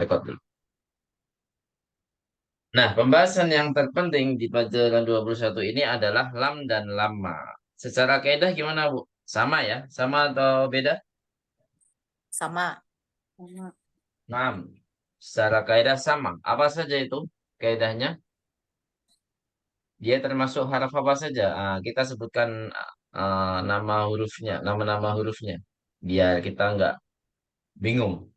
Record dulu. Nah, pembahasan yang terpenting di pelajaran 21 ini adalah lam dan lama. Secara kaidah gimana, Bu? Sama ya? Sama atau beda? Sama. Sama. Nah, secara kaidah sama. Apa saja itu kaidahnya? Dia termasuk haraf apa saja? Kita sebutkan nama hurufnya, nama-nama hurufnya. Biar kita nggak bingung.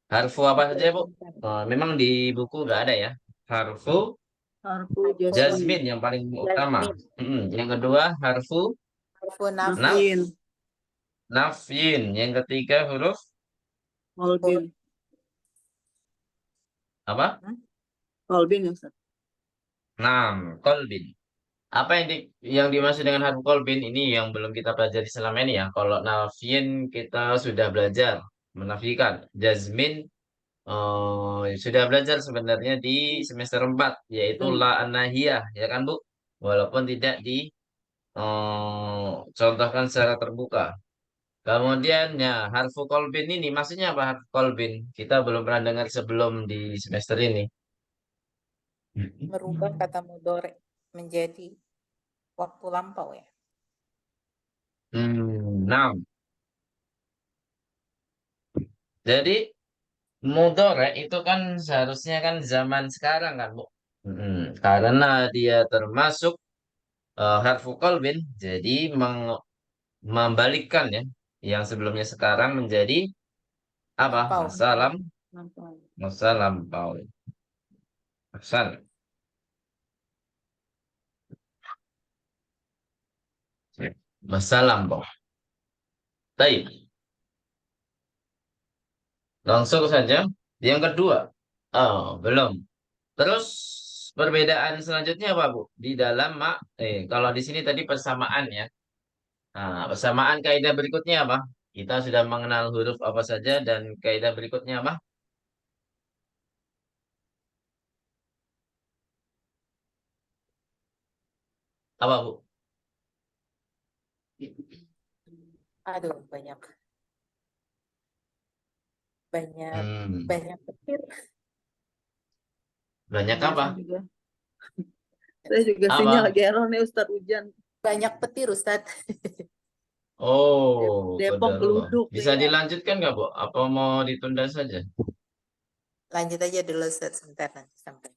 Harfu apa Oke, saja, Bu? bentar. Memang di buku nggak ada ya. Harfu Harfu jazmin jasmin. yang paling utama. Jasmin. Yang kedua harfu Harfu naf, Nafin. nafyin. Yang ketiga huruf Kolbin. apa? Kolbin ya Ustaz. Nam, kolbin. Apa yang dimaksud dengan harfu kolbin ini yang belum kita pelajari selama ini ya. Kalau nafyin kita sudah belajar menafikan. Jazmin sudah belajar sebenarnya di semester 4 yaitu la anahiyah ya kan Bu? Walaupun tidak contohkan secara terbuka. Kemudian ya harfu kolbin ini maksudnya apa harfu kolbin? Kita belum pernah dengar sebelum di semester ini. Merubah kata mudore menjadi waktu lampau ya. Nah, jadi mudore itu kan seharusnya kan zaman sekarang kan Bu. Karena dia termasuk harfu kolbin, jadi membalikkan ya yang sebelumnya sekarang menjadi apa? Lampau. Lampau. Masa lampau. Asal. Masa lampau. Baik. Langsung saja. Yang kedua. Oh, belum. Terus perbedaan selanjutnya apa, Bu? Di dalam kalau di sini tadi persamaan ya. Nah, persamaan kaidah berikutnya apa? Kita sudah mengenal huruf apa saja dan kaidah berikutnya apa? Apa, Bu? Aduh, banyak banyak Hmm, banyak petir. banyak Iya, apa? saya juga sinyal Apa? lagi error nih Ustaz hujan. Banyak petir, Ustadz. Oh, Depok kodarullah. geluduk Bisa ya. dilanjutkan nggak, Bu? Apa mau ditunda saja? Lanjut aja dulu, Ustadz. Sebentar nanti sampai.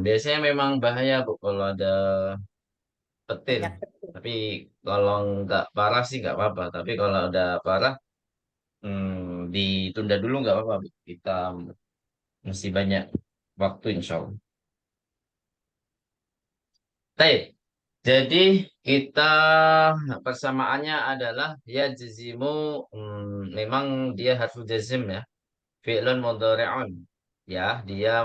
Biasanya memang bahaya, Bu, kalau ada petir. Banyak petir. Tapi kalau nggak parah sih nggak apa-apa. Tapi kalau ada parah, ditunda dulu nggak apa-apa, Bu. Kita masih banyak waktu, insya Allah. Baik. Jadi kita persamaannya adalah ya jazimu, memang dia harfu jazim ya. Fi'lun mudhari'un. Ya, dia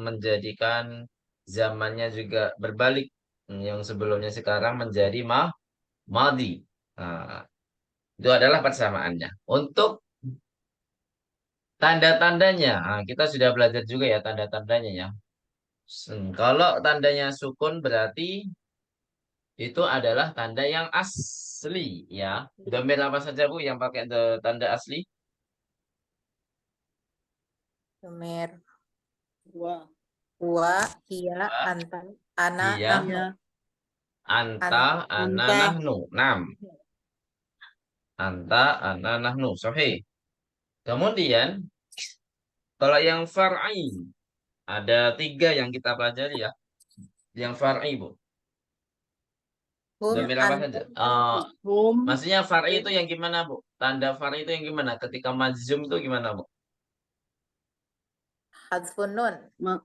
menjadikan zamannya juga berbalik. Yang sebelumnya sekarang menjadi madi. Nah, itu adalah persamaannya. Untuk tanda-tandanya, kita sudah belajar juga ya tanda-tandanya ya. Kalau tandanya sukun berarti itu adalah tanda yang asli ya. Domir apa saja Bu yang pakai tanda asli? Sumer, Wah, wa, hia, Wah, anta, ana, iya, nahnu. iya. anta, Anta, ana, Anta. nahnu. Nam. Anta, ana, nahnu. Sahih. Kemudian, kalau yang far'i, ada tiga yang kita pelajari ya. Yang far'i, Bu. hum, Domir apa saja? antum, anti. Hum. Maksudnya far'i itu yang gimana, Bu? Tanda far'i itu yang gimana? Ketika majzum itu gimana, Bu? Hadfun nun. Ma-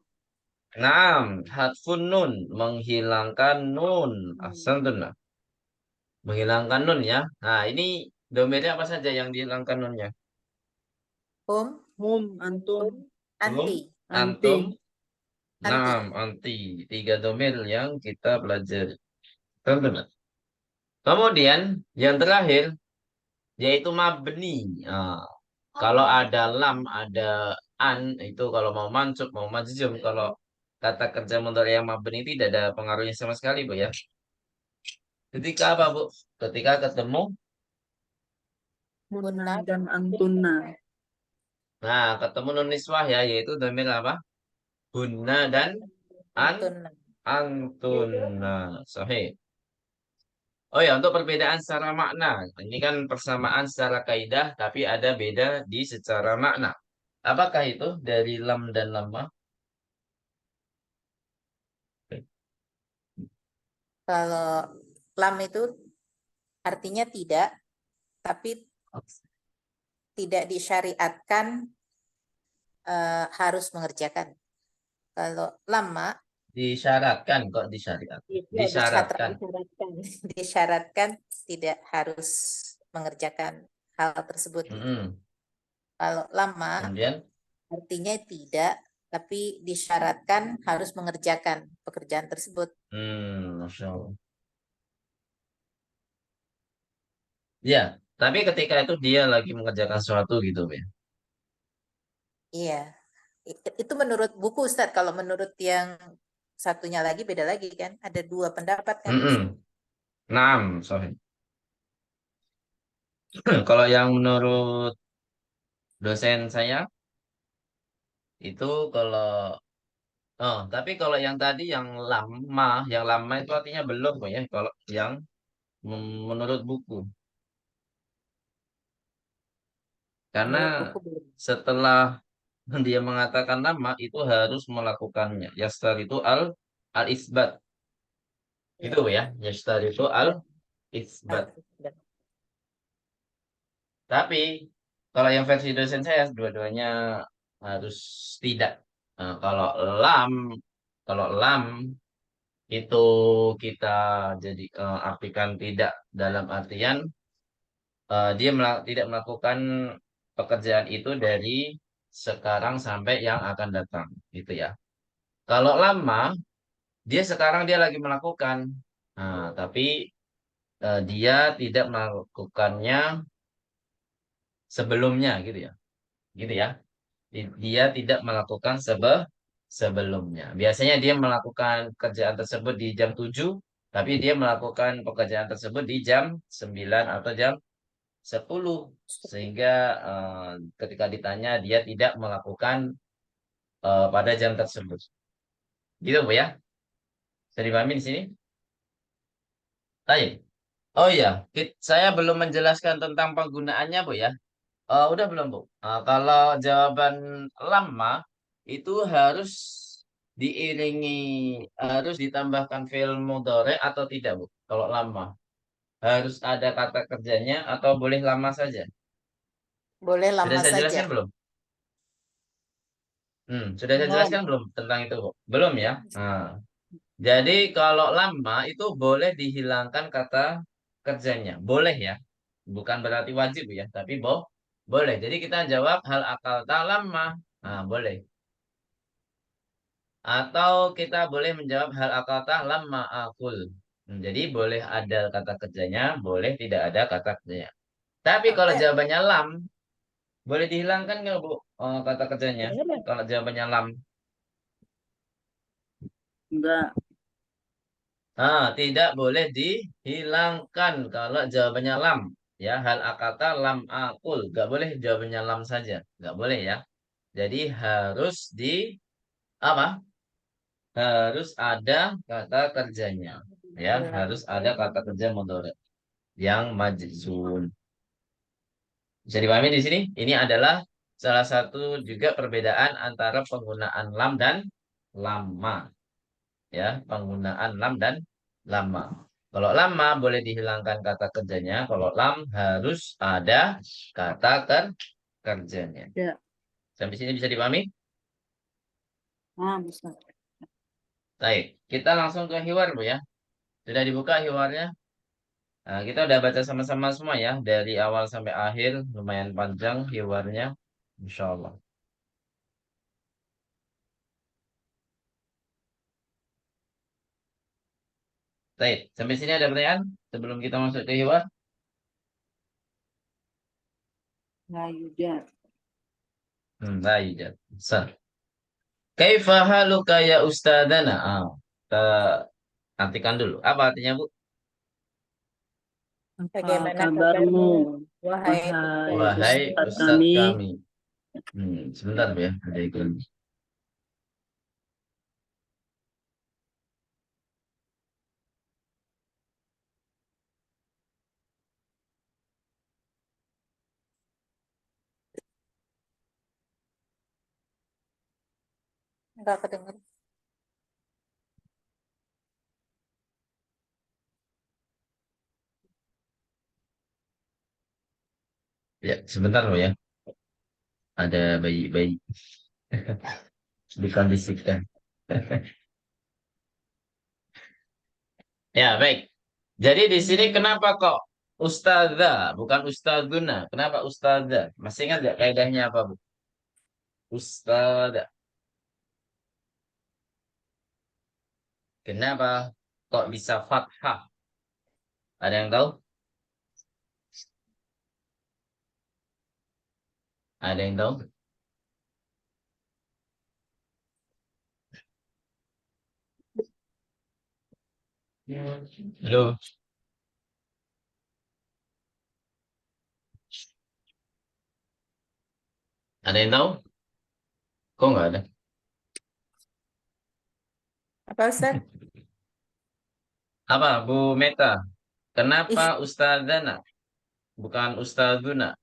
Naam, hadfun nun. Menghilangkan nun. Hmm. Ahsantun. Menghilangkan nun ya. Nah, ini domirnya apa saja yang dihilangkan nunnya? Hum, Hum. Antum. antum, Hum, anti. Anti. antum, Anti. naam, anti. Tiga domir yang kita pelajari. Teman-teman. Kemudian yang terakhir yaitu mabni. Nah, kalau ada lam, ada an itu kalau mau mansub, mau majzum. Kalau kata kerja mudhari yang mabni tidak ada pengaruhnya sama sekali, Bu ya. Ketika apa, Bu? Ketika ketemu Hunna Kunna, dan antunna. Nah, ketemu nun niswah ya, yaitu dhamir apa? Hunna dan Antun. antuna. Sahih. Oh ya, untuk perbedaan secara makna. Ini kan persamaan secara kaidah, tapi ada beda di secara makna. Apakah itu dari lam dan lamma? Kalau lam itu artinya tidak, tapi tidak disyariatkan harus mengerjakan. Kalau lama Disyaratkan kok disyariat. ya Disyaratkan. disyaratkan tidak harus mengerjakan hal tersebut. Mm-mm. Kalau lama Kemudian, artinya tidak, tapi disyaratkan harus mengerjakan pekerjaan tersebut. Masya Allah. Ya, tapi ketika itu dia lagi mengerjakan sesuatu gitu ya. Iya, itu menurut buku Ustadz. Kalau menurut yang satunya lagi beda lagi kan? Ada dua pendapat kan? Naam, sorry. Kalau yang menurut dosen saya itu kalau tapi kalau yang tadi yang lama itu artinya belum kok ya. Kalau yang menurut buku, karena Menurut buku belum. setelah dia mengatakan lama itu harus melakukannya. Yastar itu al isbat Iya, itu ya. Yastar itu al iya. isbat. Tapi kalau yang versi dosen saya dua-duanya harus tidak. Nah, lam, kalau lam itu kita jadi artikan tidak dalam artian dia tidak melakukan pekerjaan itu dari sekarang sampai yang akan datang, gitu ya. Kalau lama, dia sekarang dia lagi melakukan, tapi dia tidak melakukannya sebelumnya, gitu ya. Dia tidak melakukan sebelumnya. Biasanya dia melakukan kerjaan tersebut di jam 7, tapi dia melakukan pekerjaan tersebut di jam 9 atau jam 10. Sehingga ketika ditanya dia tidak melakukan pada jam tersebut. Gitu Bu ya? Bisa dipahami di sini? Baik. Oh iya, saya belum menjelaskan tentang penggunaannya Bu ya. Udah belum, Bu? Kalau jawaban lama itu diiringi, harus ditambahkan fi'il mudhari atau tidak, Bu? Kalau lama, harus ada kata kerjanya atau boleh lama saja? Boleh Sudah lama saya saja. jelaskan belum? Sudah saya Belum. jelaskan belum tentang itu, Bu? Belum ya? Jadi kalau lama itu boleh dihilangkan kata kerjanya. Boleh ya. Bukan berarti wajib ya, tapi boleh. Jadi kita jawab hal akal tak lama. Boleh. Atau kita boleh menjawab hal akal tak lama akul. Jadi boleh ada kata kerjanya, boleh tidak ada kata kerjanya. Tapi kalau Eh, jawabannya lam, boleh dihilangkan nggak Bu kata kerjanya? boleh. Kalau jawabannya lam. Enggak. Tidak boleh dihilangkan kalau jawabannya lam. Ya, hal akata lam akul. Gak boleh jawabannya lam saja. Gak boleh ya. Jadi harus apa? Harus ada kata kerjanya. Ya, harus ada kata kerja mudhari yang majzun. Bisa dipahami di sini? Ini adalah salah satu juga perbedaan antara penggunaan lam dan lama. Ya, penggunaan lam dan lama. Kalau lama boleh dihilangkan kata kerjanya, kalau lam harus ada kata kerjanya. Ya. Sampai sini bisa dipahami? Bisa. Baik, kita langsung ke hiwar Bu ya. Sudah dibuka hiwarnya? Nah, kita udah baca sama-sama semua ya, dari awal sampai akhir, lumayan panjang hiwarnya. Insya Allah. Baik, sampai sini ada pertanyaan sebelum kita masuk ke hiwar? Nah, Yuda. Baik, ya. Kaifa haluka ya ustadana? Kita artikan dulu. Apa artinya, Bu? Apa Bagaimana kabarmu, kabarmu, wahai wahai Wahai Ustadz Ustadz kami? kami. Sebentar Bu ya, ada iklan. Enggak kedengeran. Ya, sebentar Bu ya. Ada bayi-bayi dikondisikan. Ya, baik. Jadi di sini kenapa kok ustazah, bukan ustazuna? Kenapa ustazah? Masih ingat nggak kaidahnya apa, Bu? Ustazah. Kenapa kok bisa fathah? Ada yang tahu? Ada yang tahu? Halo, ada yang tahu? Kok nggak ada? Apa Ustaz? Apa, Bu Meta? Kenapa Ih, ustazana, bukan ustazuna?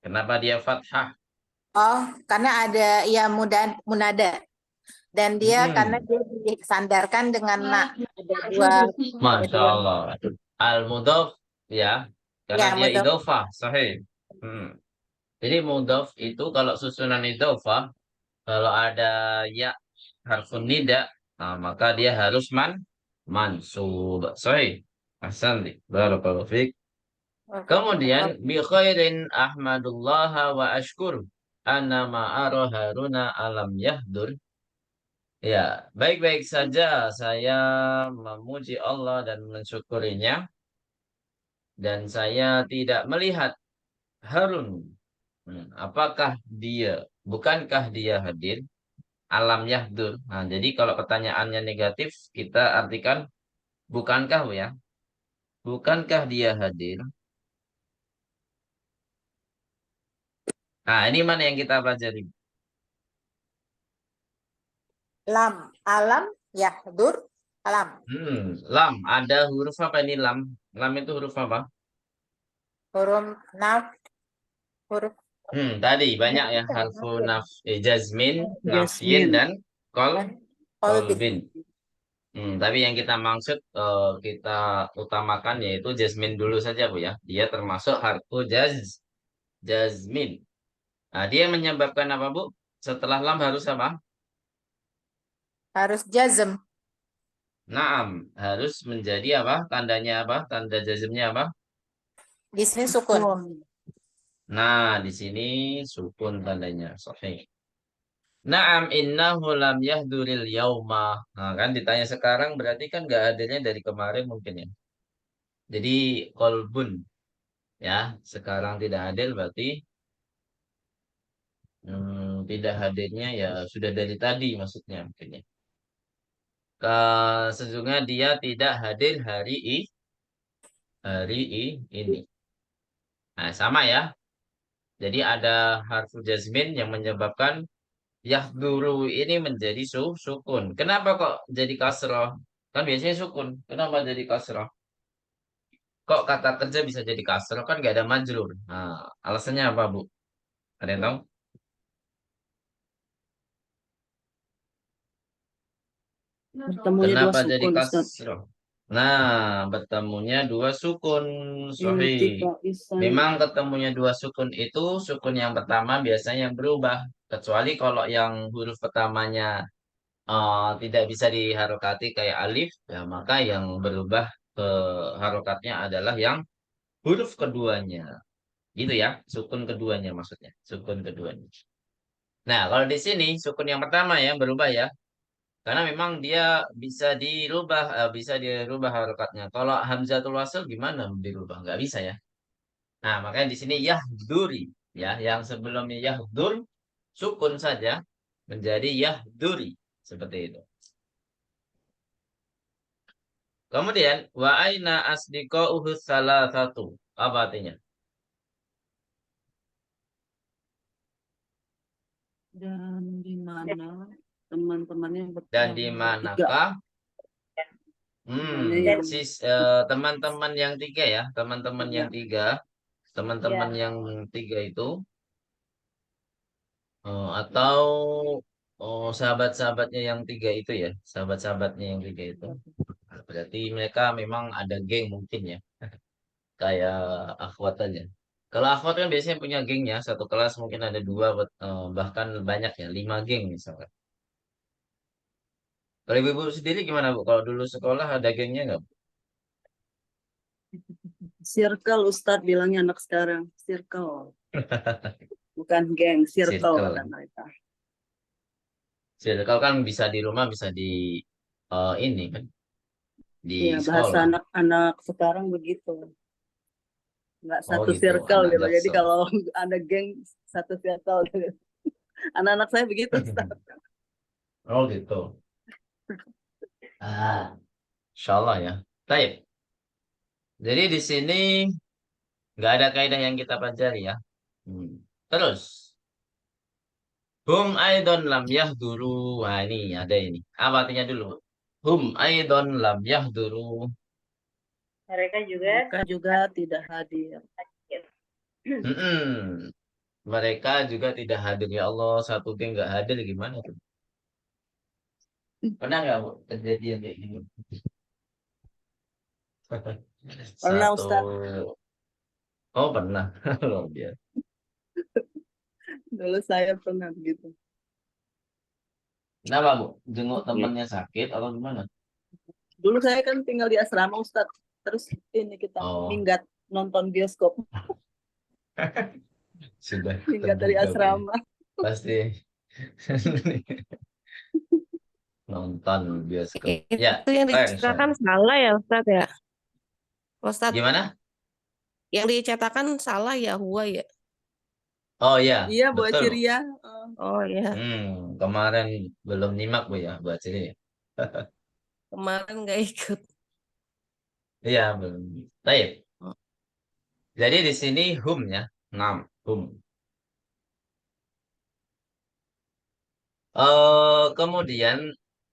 Kenapa dia fathah? oh, karena ada ya munada dan dia karena Hmm, dia disandarkan dengan nak ada dua ada Masya dua Allah. Al-mudhaf, ya, karena ya dia mudah. idofah, sahih. Jadi mudhaf itu kalau susunan idofah, kalau ada ya harfun nida, nah, maka dia harus mansub. Sahih. Ahsanti. Barakallahu fiik. Kemudian bi khairin ahmadullah wa ashkur anna ma'ara haruna alam yahdur. Ya, baik-baik saja saya memuji Allah dan mensyukurinya dan saya tidak melihat Harun. Apakah dia, bukankah dia hadir? Alam yahdur. Nah, jadi kalau pertanyaannya negatif, kita artikan bukankah Bu ya? Bukankah dia hadir? Nah, ini mana yang kita pelajari? Lam alam yahdur alam Lam. Ada huruf apa ini lam? Lam itu huruf apa? huruf naf huruf Tadi banyak ya harfu jazmin, nafyin Jasmine. dan dan kolbin. kolbin. Tapi yang kita maksud kita utamakan yaitu jazmin dulu saja Bu ya. Dia termasuk harfu jazmin. Nah, dia menyebabkan apa Bu? Setelah lam harus apa? Harus jazm Naam, harus menjadi apa? Tandanya apa? Tanda jazmnya apa? di sini sukun. Nah, di sini sukun tandanya. Sahih. Naam innahu lam yahduril yauma. Nah, kan ditanya sekarang berarti kan nggak hadirnya dari kemarin mungkin ya. Jadi kolbun ya, sekarang tidak hadir berarti tidak hadirnya ya sudah dari tadi maksudnya mungkin ya. Sesungguhnya dia tidak hadir ini. Nah, sama ya. Jadi ada harfu jazmin yang menyebabkan yahduru ini menjadi sukun. Kenapa kok jadi kasroh? Kan biasanya sukun. Kenapa jadi kasroh? Kok kata kerja bisa jadi kasroh? Kan nggak ada majrur. Nah, alasannya apa, Bu? Ada yang tahu? Bertemunya dua Kenapa jadi sukun, Ustaz. kasroh? Nah, bertemunya dua sukun. Sahih. Iltika isan. Memang ketemunya dua sukun itu, sukun yang pertama biasanya yang berubah. Kecuali kalau yang huruf pertamanya tidak bisa diharokati kayak alif, ya maka yang berubah ke harokatnya adalah yang huruf keduanya. Gitu ya, sukun keduanya maksudnya. Sukun keduanya. Nah, kalau di sini sukun yang pertama ya berubah ya. Karena memang dia bisa dirubah harokatnya. Kalau hamzatul wasl gimana dirubah? Nggak bisa ya. Nah, makanya di sini yahduri ya, yang sebelumnya yahdur sukun saja menjadi yahduri seperti itu. Kemudian wa aina asdiqauhu salah satu. Apa artinya? Dan di mana teman-temannya Dan yang di tiga. manakah Temannya yang teman-teman yang tiga ya, teman-teman yang tiga, teman-teman yang tiga itu atau sahabat-sahabatnya yang tiga itu ya, sahabat-sahabatnya yang tiga itu. Berarti mereka memang ada geng mungkin ya, kayak akhwat aja. Kalau akhwat kan biasanya punya gengnya, satu kelas mungkin ada dua, bahkan banyak ya, 5 geng misalnya. Kalau ibu sendiri gimana Bu? Kalau dulu sekolah ada gengnya nggak Bu? circle, Ustadz bilangnya anak sekarang. Circle. Bukan geng, circle kata Circle. mereka. Circle kan bisa di rumah, bisa di ini kan, di Iya, bahasa sekolah. anak-anak sekarang begitu. Nggak Oh satu gitu, circle anak gitu. Jadi Jaksel. kalau ada geng, satu circle gitu. Anak-anak saya begitu, Ustadz. Oh gitu. Insya Allah ya. Baik. Jadi di sini nggak ada kaidah yang kita pelajari ya. Hmm. Terus, hum aidon lam yahduru. Wah ini ada ini. Apa artinya dulu? Hum aidon lam yahduru. Mereka juga tidak hadir. Mm-mm. Mereka juga tidak hadir ya Allah. Satu geng nggak hadir gimana tuh? Pernah nggak Bu kejadian kayak gini? Pernah, Satu. Ustadz. Oh pernah. Luar biasa. Dulu saya pernah begitu. Kenapa Bu? Jenguk Iya. temannya sakit atau gimana? Dulu saya kan tinggal di asrama, Ustadz. Terus ini kita Oh, minggat nonton bioskop. sudah Minggat dari terduga Bu ya. asrama. Pasti nonton bioskop. Ya, Itu yang Insya diceritakan salah ya Ustadz ya? Ustadz, Gimana? yang diceritakan salah ya Huwa ya? Oh ya, Iya, buat betul Bu. ceria. Oh ya, Kemarin belum nyimak Bu ya buat sini. kemarin nggak ikut. Iya, belum. Baik. Jadi di sini hum ya. 6, hum. Kemudian,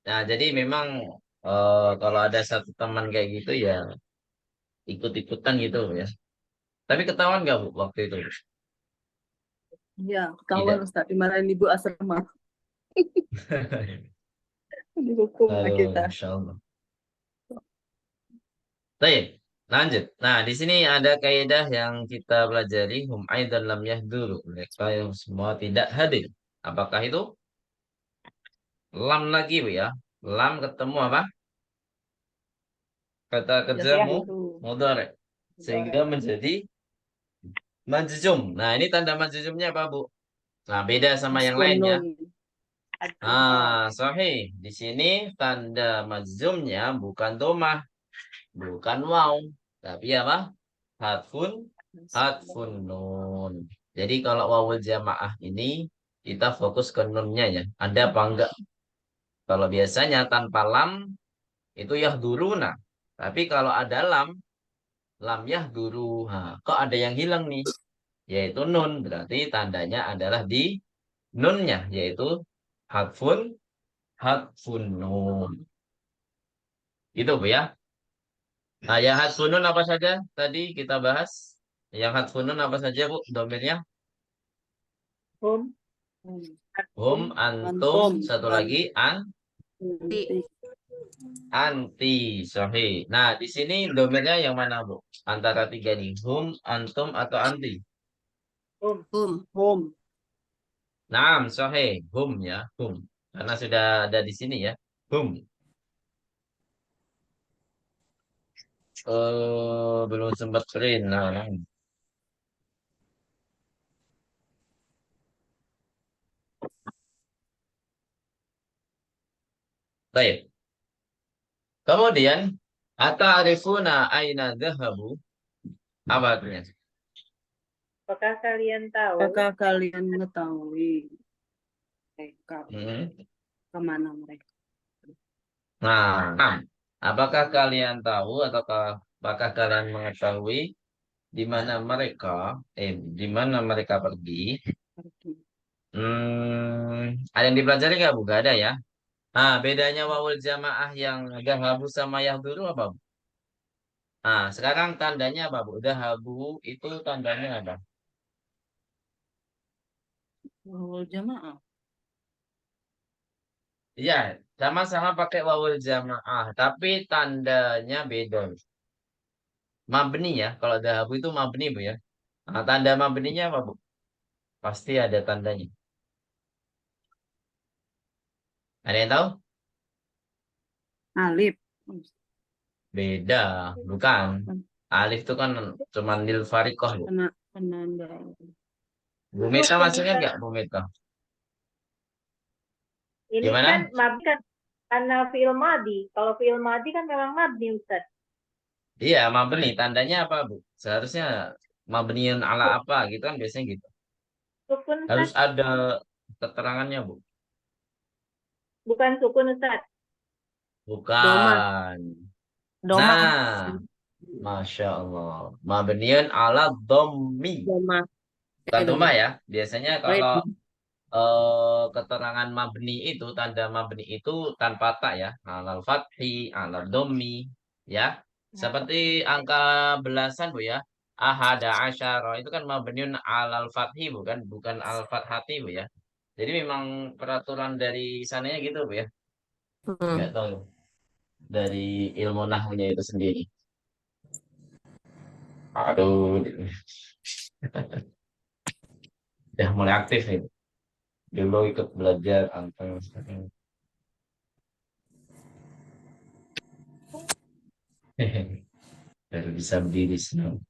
nah jadi memang kalau ada satu teman kayak gitu ya ikut-ikutan gitu ya. Tapi ketahuan nggak Bu waktu itu? Iya, ketahuan Tidak. Ustadz. Dimarahin ibu asrama. Dihukum lah Aduh, kita. Masya Allah. Baik, lanjut. Nah, di sini ada kaidah yang kita pelajari. Hum aidan lam yahduru. Mereka yang semua tidak hadir. Apakah itu? Lam lagi Bu ya. Lam ketemu apa? Kata kerjamu Yahduru. mudhari. Sehingga menjadi majzum. Nah, ini tanda majzumnya apa, Bu? Nah, beda sama yang Haskun lainnya. nun. Sahih. Di sini tanda majzumnya bukan domah, bukan waw, tapi apa? Hatfun, hatfun nun. Jadi kalau wawul jamaah ini kita fokus ke nunnya ya. Ada apa enggak? Kalau biasanya tanpa lam itu yahduruna. Tapi kalau ada lam yahduru. Nah, kok ada yang hilang nih? Yaitu nun. Berarti tandanya adalah di nunnya, yaitu hatfun, hatfun nun. Itu Bu ya. Nah, yang hatfun nun apa saja tadi kita bahas? Yang hatfun nun apa saja Bu domainnya? Hum. Hum, Antum. antum, Antum. satu lagi Anti. anti, sahih. Nah, di sini domainnya yang mana, Bu? Antara tiga nih, hum, antum, atau anti? Hum. Hum. Naam, sahih, hum ya, hum. Karena sudah ada di sini ya, hum. Belum sempat print. Nah. Baik. Kemudian, ata'rifuna aina dhahabu? Apa artinya? Apakah kalian tahu Apakah kalian mengetahui mereka Hmm. kemana mereka? Nah, apakah kalian tahu apakah kalian mengetahui di mana mereka pergi? Pergi. Ada yang dipelajari nggak, Bu? Nggak ada ya? Nah, bedanya wawul jamaah yang dahabu sama yahduru apa, Bu? Nah, sekarang tandanya apa, Bu? Dahabu itu tandanya apa? Wawul jamaah. Iya, sama-sama pakai wawul jamaah, tapi tandanya beda. Mabni ya, kalau dahabu itu mabni, Bu ya. Nah, tanda mabninya apa, Bu? Pasti ada tandanya. Ada yang tahu? Alif. Beda, bukan. Alif itu kan cuma nil farikoh, Bu. Penanda. Bu Mita Sukun masih ingat Ustaz. nggak, Bu Mita? Ini kan Gimana? mabdi kan karena fi'il madi. Kalau fi'il madi kan memang mabdi Ustaz. Iya, mabni. Tandanya apa, Bu? Seharusnya mabniun ala apa gitu kan biasanya gitu. Sukun Harus Ustaz. ada keterangannya, Bu. Bukan sukun Ustaz. Doma. Bukan. Doma. Nah, Masya Allah. Mabniun ala dhammi. Doma. Bukan Doma. domah ya. Biasanya Baik. kalau keterangan mabni itu, tanda mabni itu tanpa tak ya. Alal fathi, alal dhammi. Ya. Seperti angka belasan, Bu ya. Ahada asyara. Itu kan mabniun alal fathi, bukan? Bukan al fathati, Bu ya. Jadi memang peraturan dari sananya gitu, Bu ya. Nggak Hmm. tahu. Dari ilmu nahwunya itu sendiri. Aduh. Udah mulai aktif nih. Dulu ikut belajar angka. Baru bisa berdiri senang.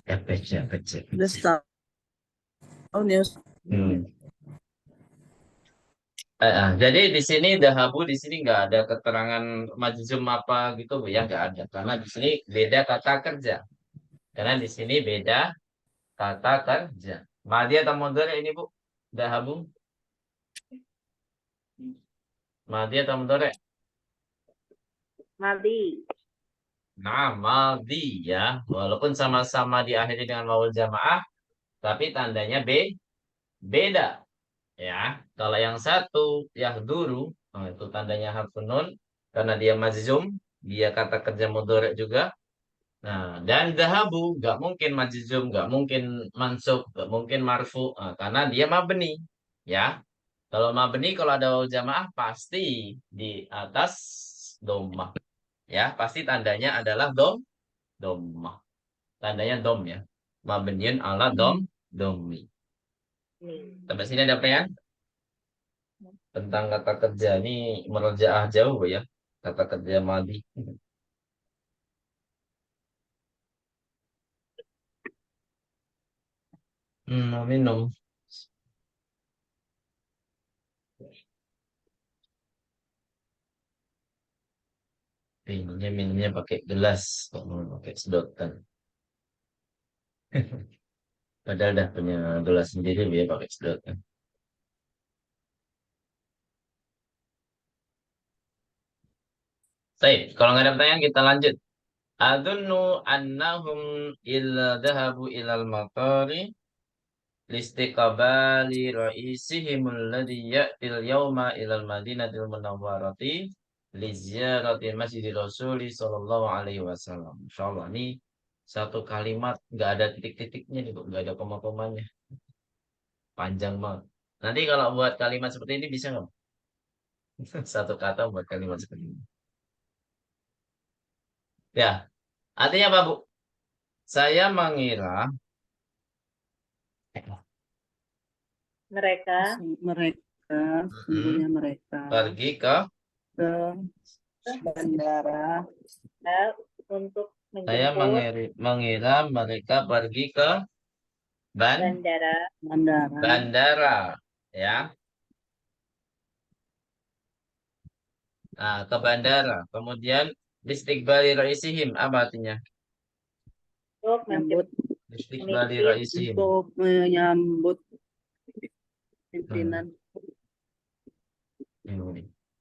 Ya, baca, baca, Udah baca. setahun ya. Hmm. Jadi di sini dahabu di sini nggak ada keterangan majzum apa gitu, Bu ya, nggak ada karena di sini beda kata kerja. Karena di sini beda kata kerja. Madi atau mudhari ini, Bu? Dahabu. Madi atau mudhari? Madi. Nah, madi ya. Walaupun sama-sama diakhiri dengan wawul jamaah, tapi tandanya beda. Ya, kalau yang satu yahduru, nah itu tandanya harfun nun karena dia majzum, dia kata kerja mudhari juga. Nah, dan dahabu nggak mungkin majzum, nggak mungkin mansub, nggak mungkin marfu, karena dia mabni. Ya, kalau mabni kalau ada wawul jamaah pasti di atas dhammah. Ya, pasti tandanya adalah dhammah. Tandanya dom ya. Mabniun ala dhammi. Nih. Sampai sini ada pertanyaan? Tentang kata kerja ini merojaah jauh ya, kata kerja madi. Mau minum. Minumnya pakai gelas, kok mau pakai sedotan. Padahal dah punya gelas sendiri, dia pakai sedotan. Baik, kalau nggak ada pertanyaan kita lanjut. Adunnu annahum illa dhahabu ilal matari listiqabali ra'isihim alladhi ya'til yawma ilal madinatil munawwarati liziyarati masjid Rasuli sallallahu alaihi wasallam. Insyaallah ini satu kalimat nggak ada titik-titiknya nih, Bu. Nggak ada koma-komanya. Panjang banget. Nanti kalau buat kalimat seperti ini bisa nggak? Satu kata buat kalimat seperti ini. Ya, artinya apa, Bu? Saya mengira Mereka Mereka, sungguhnya mereka pergi ke ke bandara untuk saya menjemput mengira mereka pergi ke bandara bandara bandara, ya. Nah, ke bandara. Kemudian istiqbali raisihim apa artinya? untuk menyambut Istiqbali memimpin raisihim. untuk menyambut Hmm. pimpinan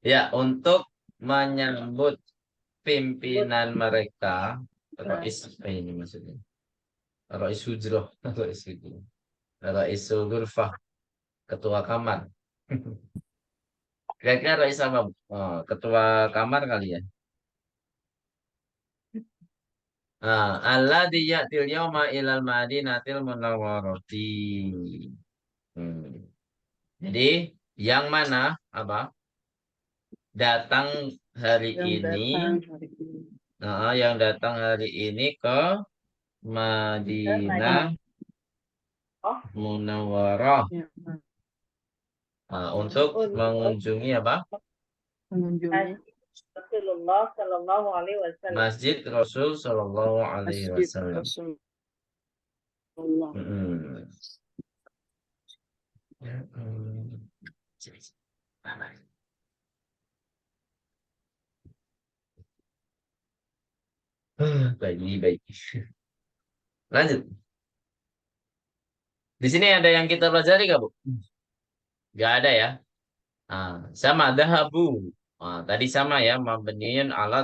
Ya, untuk menyambut pimpinan mereka, Rais, ini maksudnya. Rais Hujroh. Rais Hujroh. Raisul ghurfah, ketua kamar. Kira-kira rais apa, Bu? Oh, ketua kamar kali ya. Alladzi ya'til yauma ilal madinatil munawwarati. Hmm. Jadi yang mana apa? Datang hari Yang ini, datang hari ini. yang datang hari ini ke Madinah Oh, Munawwarah. Ya, Untuk untuk mengunjungi apa? mengunjungi Rasulullah Shallallahu Alaihi Wasallam. Masjid Rasul Shallallahu Alaihi Masjid Wasallam. Rasulullah. Mm-mm. Baik, baik. Lanjut. Di sini ada yang kita pelajari nggak, Bu? Nggak ada ya. Sama dahabu. Tadi sama ya, mabniun ala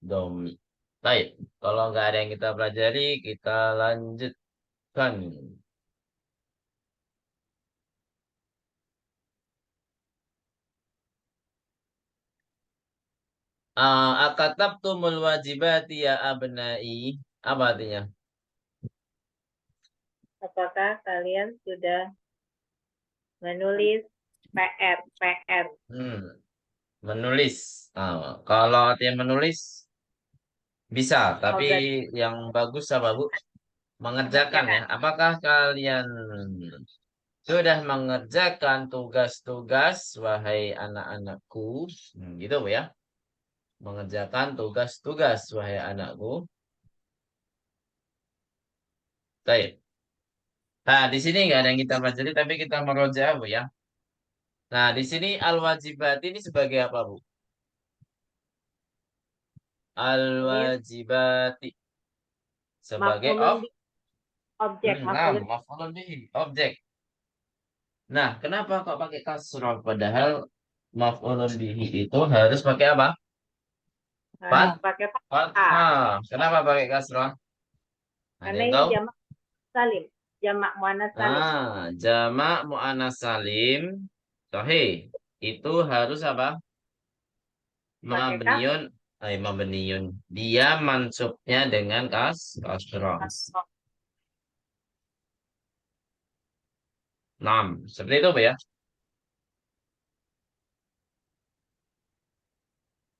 domi. Baik. Kalau nggak ada yang kita pelajari, kita lanjutkan. Akatabtumul wajibati ya abnai. Apa artinya? Apakah kalian sudah menulis PR? Menulis. Kalau artinya menulis bisa, tapi berarti yang bagus apa, Bu? Mengerjakan ya. Apakah kalian sudah mengerjakan tugas-tugas, wahai anak-anakku? Gitu, Bu ya. Mengerjakan tugas-tugas, wahai anakku. Baik. Di sini nggak ada yang kita pelajari, tapi kita meroja, Bu ya. Nah, di sini al-wajibat ini sebagai apa, Bu? ini Al-wajibati sebagai maf'ulun bi- objek maf'ulun maf'ulun bihi, objek. Nah, kenapa kok pakai kasroh? Padahal maf'ulun bihi itu harus pakai apa? harus pakai Fathah. Kenapa pakai kasroh? Ada karena yang ini tahu? jamak muannas salim. Jamak mu'annas salim. Sahih. Itu harus apa? Pakai Mabniun. Mabniun. Dia mansubnya dengan kasroh. kasroh. Seperti itu, Bu ya.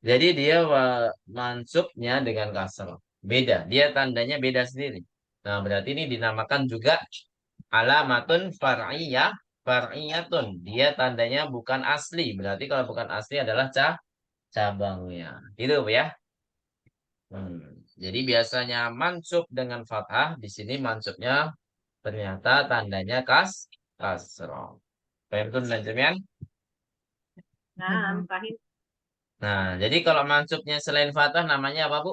Jadi dia mansubnya dengan kasroh. Beda. Dia tandanya beda sendiri. Nah, berarti ini dinamakan juga alamatun far'iyah. Far'iyatun. Dia tandanya bukan asli. Berarti kalau bukan asli adalah cabangnya. Itu, Bu ya. Jadi biasanya mansub dengan fathah. Di sini mansubnya ternyata tandanya kasroh. Paham tuh, Benjamin? Nah, paham. Nah, jadi kalau mansubnya selain fathah namanya apa, Bu?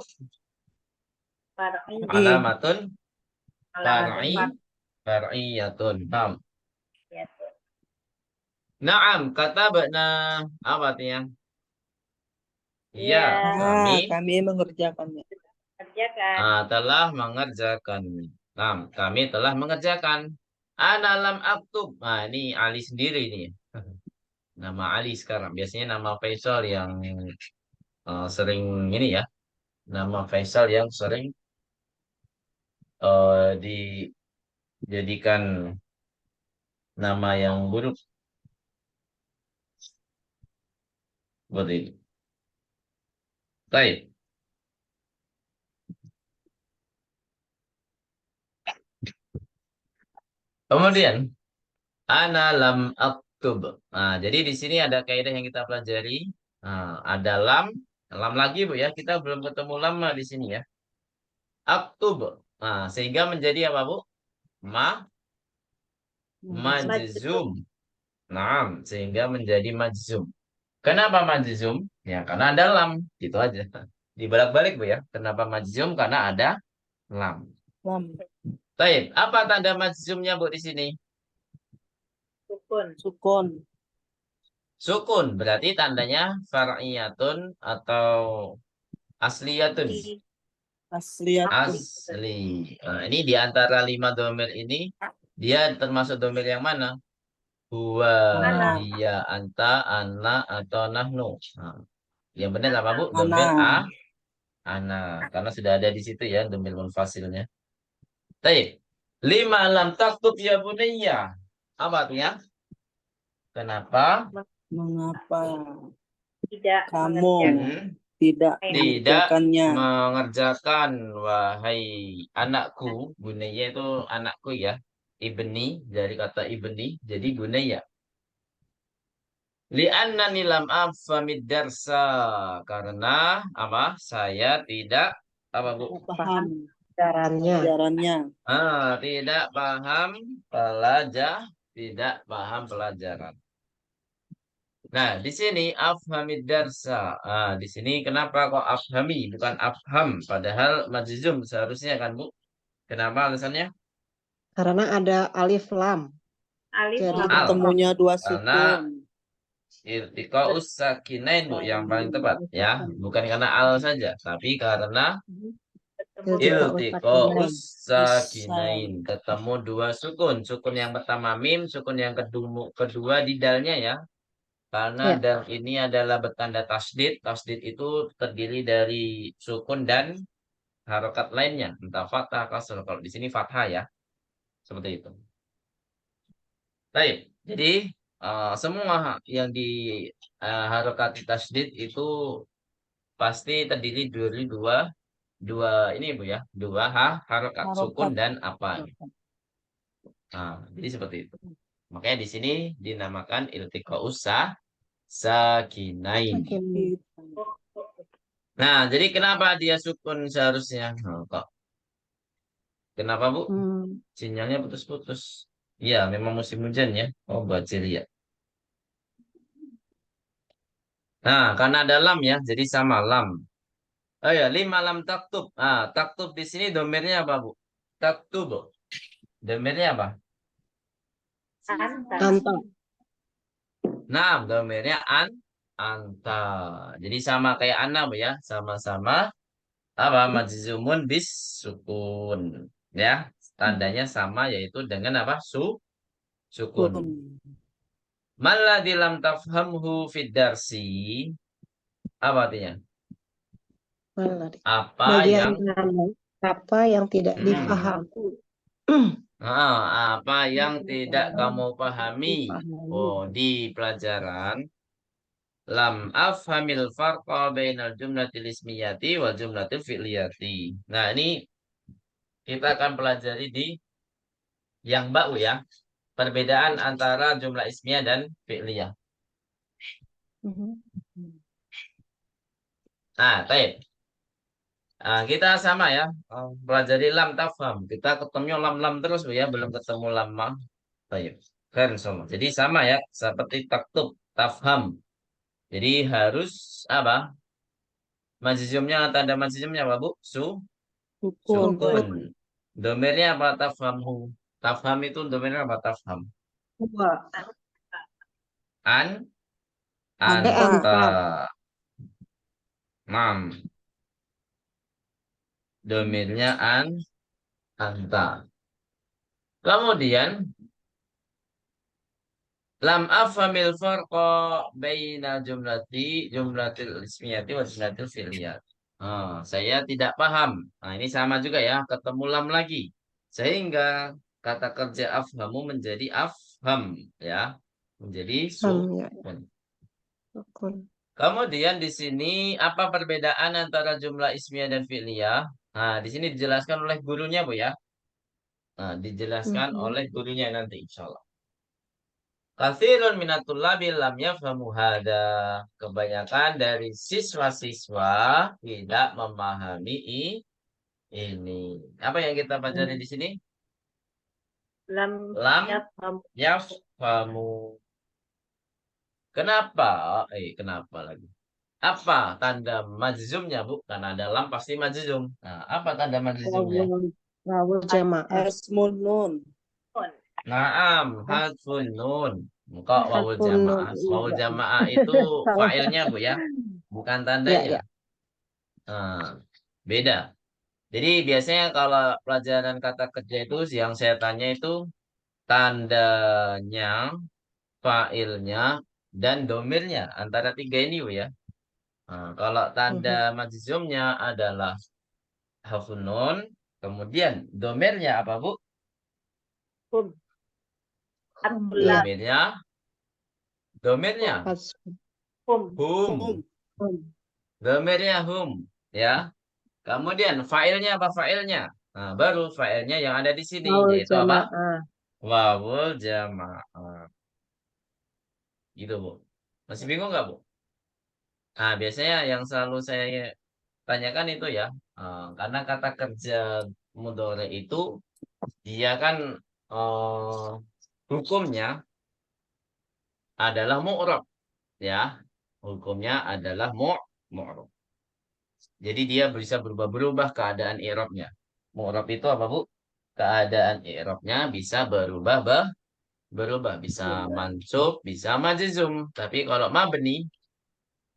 Far'i. Alamatun Alamatun far'i far'iyatun. Paham? Ya. Naam, kata bakna apa artinya? Iya, kami Kami mengerjakannya. Kerjakan. telah mengerjakan. Kami telah mengerjakan. Ana lam aktub. Ini Ali sendiri nih. Nama Ali sekarang. Biasanya nama Faisal yang sering ini ya. Nama Faisal yang sering dijadikan nama yang buruk. Seperti itu. Baik. Kemudian, ana lam aktub. Jadi di sini ada kaidah yang kita pelajari. Ada lam, lam lagi, Bu ya. Kita belum ketemu lama di sini ya. Aktub. Sehingga menjadi apa, Bu? Majzum. Sehingga menjadi majzum. Kenapa majzum? Ya, karena ada lam. Gitu aja. Dibalik-balik, Bu ya. Kenapa majzum? Karena ada lam. Baik, apa tanda majzumnya, Bu, di sini? Sukun. Sukun, berarti tandanya far'iyatun atau asliyatun. Asli. Asli. Ini di antara 5 domir ini Dia termasuk domir yang mana? Huwa, Ana. dia, anta, ana, atau nahnu. Nah, yang benar apa, Bu? Domir Ana. ana. Karena sudah ada di situ ya, domir munfasilnya. Baik. Lima lam taktub ya bunayya. Apa artinya? Kenapa Mengapa Tidak kamu Hmm, tidak tidak mengerjakannya? mengerjakan, wahai anakku? Bunayya itu anakku ya. Ibni, dari kata ibni, jadi bunayya. Li'annani lam afhamid darsa. Karena apa? Saya tidak apa, Bu? Paham Caranya. ajarannya. Tidak paham tidak paham pelajaran. Nah, di sini afhamid darsa. Di sini kenapa kok afhami bukan afham? Padahal majzum seharusnya kan, Bu? Kenapa alasannya? Karena ada alif lam. alif Jadi lam. Al. Ketemunya dua Karena sukun. iltiqa'us sakinain, Bu, yang paling tepat ya. Bukan karena al saja, tapi karena iltiqa'us sakinain, ketemu dua sukun. Sukun yang pertama mim, sukun yang kedua di dalnya ya. Karena Ya. dal ini adalah bertanda tasdid. Tasdid itu terdiri dari sukun dan harokat lainnya. Entah fathah, kasr. Kalau di sini fathah ya. Seperti itu. Baik. Jadi semua yang di harokat tasdid itu pasti terdiri dari dua ini, Bu ya. Dua harokat sukun Harokat. dan apa. Jadi seperti itu. Makanya di sini dinamakan iltiqa'us sakinain. Makin Nah, jadi kenapa dia sukun seharusnya? Kok kenapa, Bu? Sinyalnya putus-putus. Iya, memang musim hujan ya. Oh, baca ya. Nah, karena ada lam ya, jadi sama lam. Oh ya, lima lam taktub. Taktub di sini domirnya apa, Bu? Taktub. Domirnya apa? Anta. anta. Nah, domirnya anta. Jadi sama kayak ana, Bu ya. Sama-sama apa? Majzumun bis sukun. Ya, tandanya sama yaitu dengan apa? Sukun. Maladzi lam tafhamhu fid darsi. Apa artinya? Apa Bagian yang mana? Apa yang tidak difaham? apa yang tidak kamu pahami? Oh, di pelajaran lam afhamil farqa bainal jumlatil ismiyati wal jumlatil fi'liyati. Nah, ini kita akan pelajari di yang ba'u ya. Perbedaan antara jumlah ismiyah dan fi'liyah. Baik. Kita sama ya. Pelajari lam tafham. Kita ketemu lam-lam terus, Bu ya. Belum ketemu lamma. Baik. Keren semua. Jadi sama ya. Seperti taktub, tafham. Jadi harus apa? Majzumnya, tanda majzumnya apa, Bu? Sukun. Domirnya apa? Tafhamhu. Tafham itu domirnya apa? Tafham. Anta. Mam. Domirnya anta. Kemudian lam afhamil farqa baina jumlatil ismiyati wa jumlatil fi'liyat. Saya tidak paham. Nah, ini sama juga ya, ketemu lam lagi. Sehingga kata kerja afhamu menjadi afham ya. Menjadi sukun. Kemudian di sini apa perbedaan antara jumlah ismiyah dan fi'liyah? Nah, di sini dijelaskan oleh gurunya, Bu ya. Dijelaskan oleh gurunya nanti insyaallah. Katsirun minatul labil lam yafhamu hada. Kebanyakan dari siswa-siswa tidak memahami ini. Apa yang kita pelajari di sini? Lam Lam yafham. yafhamu. Kenapa? Kenapa lagi? Apa tanda majzumnya, Bu? Karena ada lam pasti majzum. Nah, apa tanda majzumnya? Wawu jamaah. Asmun nun. Naam, hadfun nun. Kok wawul jamaah? Wawul jamaah itu fa'ilnya, Bu ya. Bukan tandanya. Beda. Jadi biasanya kalau pelajaran kata kerja itu yang saya tanya itu tandanya, fa'ilnya, dan domirnya. Antara tiga ini Bu, ya. Nah, kalau tanda majzumnya adalah harfun nun, kemudian domirnya apa Bu? Hum. Iya. Domirnya, domirnya Hum. hum, Hum. domirnya hum, ya. Kemudian fa'ilnya apa fa'ilnya? Nah, baru fa'ilnya yang ada di sini, Mau yaitu apa? jamaah. Wawul jamaah. Gitu Bu. Masih bingung nggak Bu? Nah, biasanya yang selalu saya tanyakan itu ya, karena kata kerja mudhari itu dia kan hukumnya adalah mu'rab, ya. Hukumnya adalah mu'rab. Jadi dia bisa berubah-berubah keadaan i'rabnya. Mu'rab itu apa Bu? Keadaan i'rabnya bisa berubah, bisa mansub, bisa majzum. Tapi kalau mabni,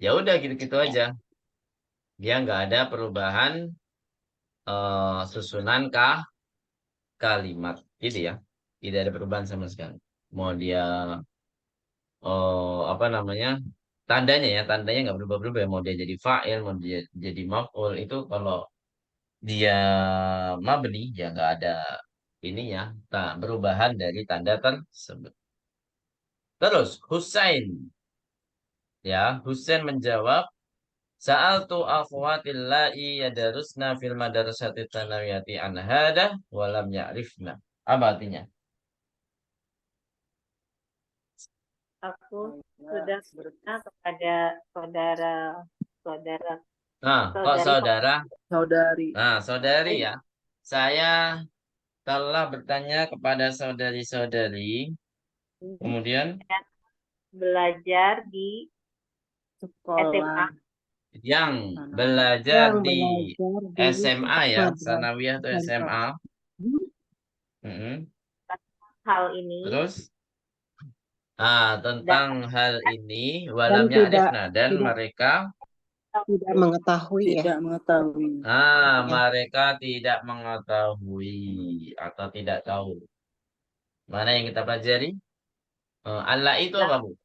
ya udah gitu-gitu aja. Dia nggak ada perubahan susunan kalimat gitu ya. Tidak ada perubahan sama sekali. Mau dia apa namanya? Tandanya ya, tandanya nggak berubah-berubah. Mau dia jadi fa'il, mau dia jadi maf'ul, itu kalau dia mabni ya nggak ada ininya, tak perubahan dari tanda tersebut. Terus Husain, ya, Husain menjawab, Sa'altu akhwatillahi yadarusna fil madrasati tsanawiyati an hada wa lam ya'rifna. Apa artinya? Aku sudah bertanya kepada saudara Nah, kok saudari saudara? Saudari. Nah, saudari ya. Saya telah bertanya kepada saudari-saudari. Kemudian belajar di SMA. Sekolah. yang Sana. belajar Yang di belajar di SMA ya, madrasah. sanawiyah atau SMA. Mm-mm. Hal ini Terus, tentang hal ini, Dan walam tidak ya'rifna, dan tidak mereka, tidak mengetahui ya. Tidak mengetahui. Ya. mereka tidak mengetahui atau tidak tahu. Mana yang kita pelajari? Allah itu apa Bu?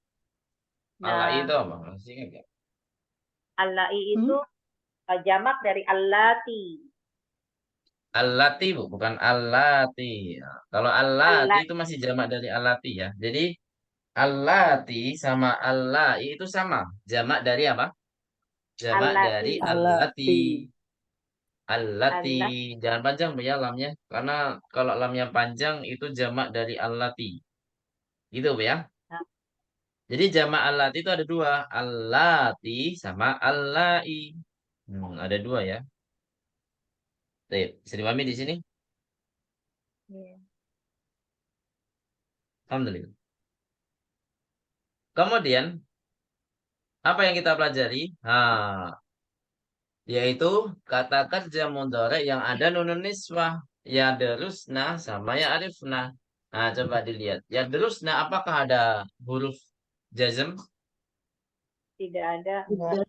Allah Nah, itu apa? Masih ingat nggak? Allai itu jamak dari allati. Allati Bu, bukan allati. Ya. Kalau allati Allah itu masih jamak dari allati ya. Jadi allati sama allai itu sama. Jamak dari apa? Jamak dari allai allati. Alati. Allati. Allah Jangan panjang Bu ya lamnya. Karena kalau lamnya panjang itu jamak dari allati. Gitu Bu ya. Jadi jamak allati itu ada dua. Allati sama allai. Ada dua ya. Baik, bisa dipahami di sini? Alhamdulillah. Kemudian, apa yang kita pelajari? Yaitu kata kerja mudhari yang ada nunun niswah. Ya derusna sama ya arifna. Nah, coba dilihat. Ya derusna, apakah ada huruf jazm? tidak ada. Tidak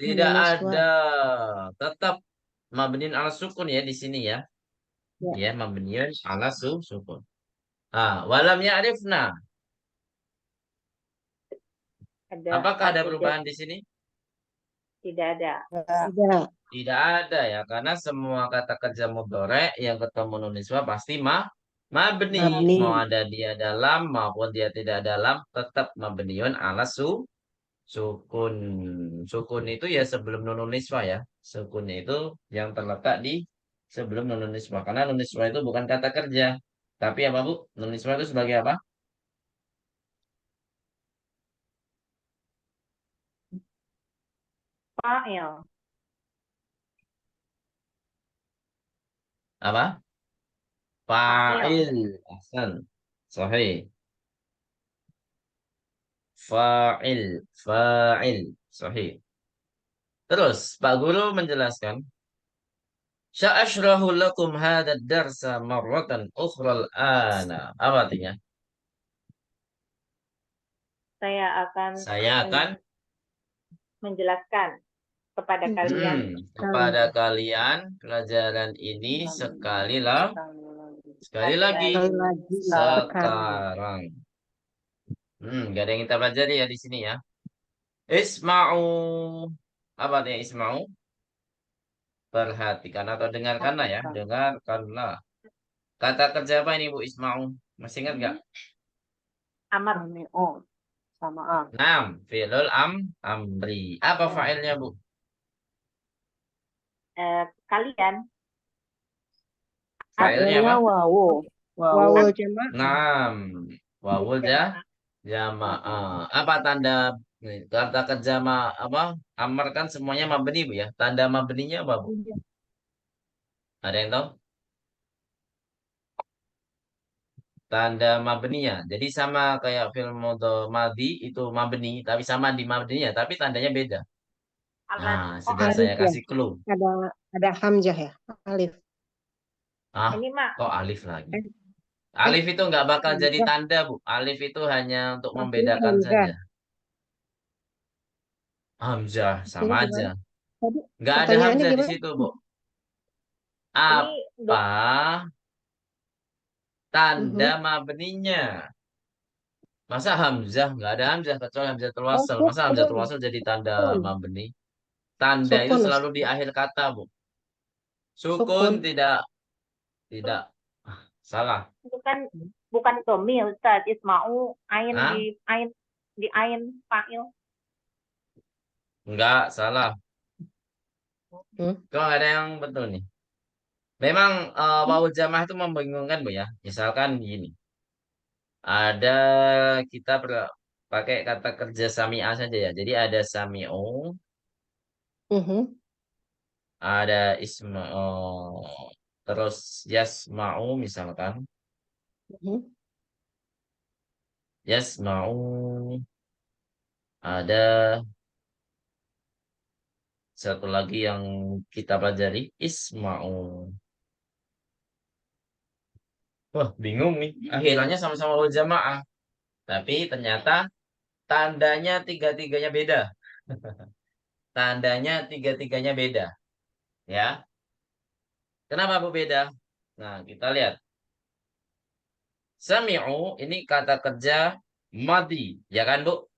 Tidak Indonesia. ada. Tetap mabniun ala sukun ya di sini ya. Ya. Ya, mabniun ala sukun. Walam ya arifna. Ada Apakah ada harfu perubahan di sini? tidak ada. Tidak. Tidak ada ya, karena semua kata kerja mudhari yang ketemu nun niswa pasti mabni. Mabni. Mau ada dia dalam maupun dia tidak dalam, tetap mabniun ala sukun. Sukun itu ya sebelum nun niswa ya. Sukun itu yang terletak di sebelum nun niswa. Karena nun niswa itu bukan kata kerja. Tapi apa Bu? Nun niswa itu sebagai apa? Fa'il. Apa? Fa'il. Fa'il. Ahsan. Sahih. Fa'il. Fa'il. Sahih. Terus Pak Guru menjelaskan, Sa'ashrahu lakum hadad darsa marratan ukhral ana. Apa artinya? Saya akan Saya akan menjelaskan kepada kalian kepada kalian pelajaran ini sekali Sekali lagi. Sekali lagi. Sekarang. Sekarang. Gak ada yang kita pelajari ya di sini ya. Isma'u. Apa artinya isma'u? Perhatikan atau dengarkanlah ya. Dengarkanlah. Kata kerja apa ini Bu Isma'u? Masih ingat nggak? Amar. Oh, sama A. Nam, fi'lul amri. Apa fa'ilnya Bu? Kalian. Fa'ilnya apa? Wawu. Wawul jamaah. Nam. Wawul jamaah. Apa tanda kata kerja apa? Amar kan semuanya mabni Bu ya. Tanda mabninya apa Bu? Ada yang tahu? Tanda mabninya. Jadi sama kayak film mode madi itu mabni, tapi sama di mabninya, tapi tandanya beda. Alat. Nah, Oh, sudah Alif saya ya. kasih clue. Ada hamzah ya. Alif. Ah, ini mah kok alif lagi? Eh, Alif itu nggak bakal jadi hamzah. tanda, Bu. Alif itu hanya untuk Maksudnya membedakan hamzah. saja. Hamzah sama Maksudnya aja. gimana? Tadi Nggak ada pertanyaannya hamzah di gimana? situ, Bu. ini Apa tanda Mhm. mabninya? Masa hamzah? Nggak ada hamzah kecuali hamzah Oh, wasal. Masa hamzah sukun. wasal jadi tanda Sukun. mabni? Tanda itu Sukun, selalu Ustaz. di akhir kata, Bu. Sukun Sukun. tidak salah. bukan domi Ustaz. Isma'u ain Hah? di ain fa'il. Enggak salah. Hmm. Kok nggak ada yang betul nih? Memang wawu jamah itu membingungkan, Bu ya. Misalkan gini. Ada kita pakai kata kerja sami'ah saja ya. Jadi ada sami'u, Mhm. ada terus yasma'u misalkan. Mhm. Yasma'u, ada satu lagi yang kita pelajari, isma'u. Wah, bingung nih. Akhirannya sama-sama wawu jamaah. Tapi ternyata tandanya tiga-tiganya beda. Tandanya tiga-tiganya beda. Ya. Kenapa Bu beda? Nah, kita lihat. Sami'u ini kata kerja madi, ya kan Bu?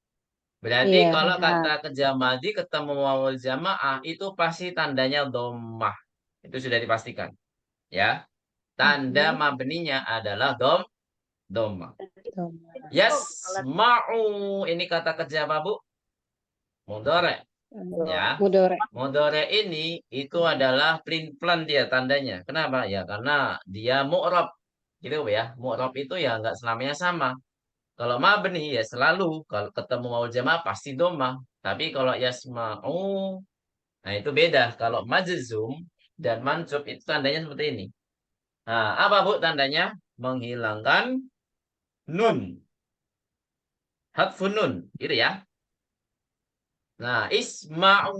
Berarti Iya. kalau Ya. kata kerja madi ketemu wawul jamaah itu pasti tandanya dhammah. Itu sudah dipastikan, ya. Tanda Mhm. mabninya adalah dhammah. Tuh. Alat. Yasma'u ini kata kerja apa Bu? Mudhari, ya. Mudore. Mudhari ini itu adalah plan dia tandanya. Kenapa? Ya karena dia mu'rab. Gitu ya. Mu'rab itu ya nggak selamanya sama. Kalau mabni ya selalu kalau ketemu mau jamaah pasti domah. Tapi kalau yasma'u, nah itu beda. Kalau majzum dan mansub itu tandanya seperti ini. Nah, apa Bu tandanya? Menghilangkan nun. Hadfun nun. Gitu ya. Nah, isma'u.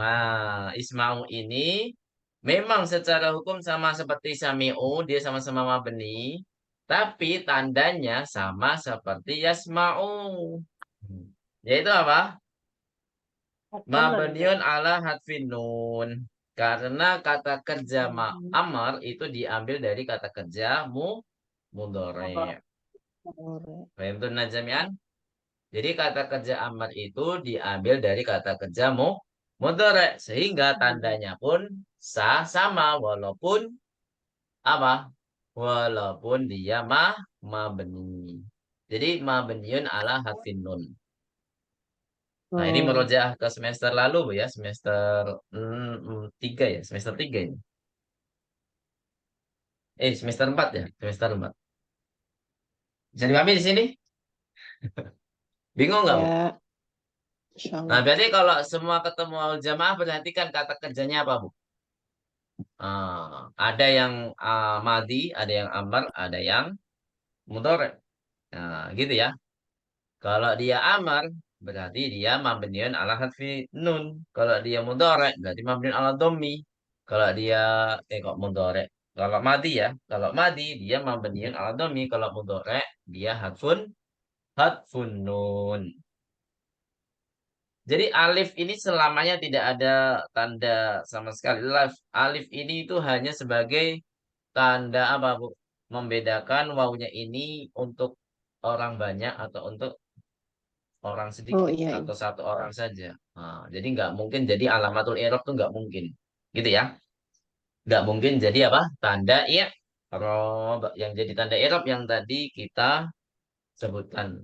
Nah, isma'u ini memang secara hukum sama seperti sami'u. Dia sama-sama mabni. Tapi tandanya sama seperti yasma'u. Yaitu apa? Mabniun ala hadfin nun. Karena kata kerja amar itu diambil dari kata kerja mudhari. Mudore. Fahimtum najamian? Jadi kata kerja amar itu diambil dari kata kerja mudhari. Sehingga tandanya pun sama walaupun apa? Walaupun dia mabni. Jadi mabniun ala hadfin nun. Nah, ini Oh. merujuk ke semester lalu, Bu ya, semester 3 ya, semester 3 ini. Semester 4 ya, semester 4. Bisa dipahami di sini? Bingung nggak, Bu? Ya. Insya Nah, Allah. berarti kalau semua ketemu jamaah perhatikan kata kerjanya apa, Bu? Ada yang madi, ada yang amar, ada yang mudhari. Nah, gitu ya. Kalau dia amar, berarti dia mabniun ala hadfi nun. Kalau dia mudhari, berarti mabniun ala dhammi. Kalau dia kok mudhari. Kalau madi ya, kalau madi dia mabniun ala dhammi. Kalau mudhari dia hadfun nun. Jadi alif ini selamanya tidak ada tanda sama sekali. Alif ini itu hanya sebagai tanda apa, Bu? membedakan wawunya ini untuk orang banyak atau untuk orang Oh sedikit iya, iya. atau satu orang saja. Nah, jadi nggak mungkin jadi alamatul i'rab tuh nggak mungkin, gitu ya. Nggak mungkin jadi apa? Tanda i'rab. Yang jadi tanda i'rab yang tadi kita sebutkan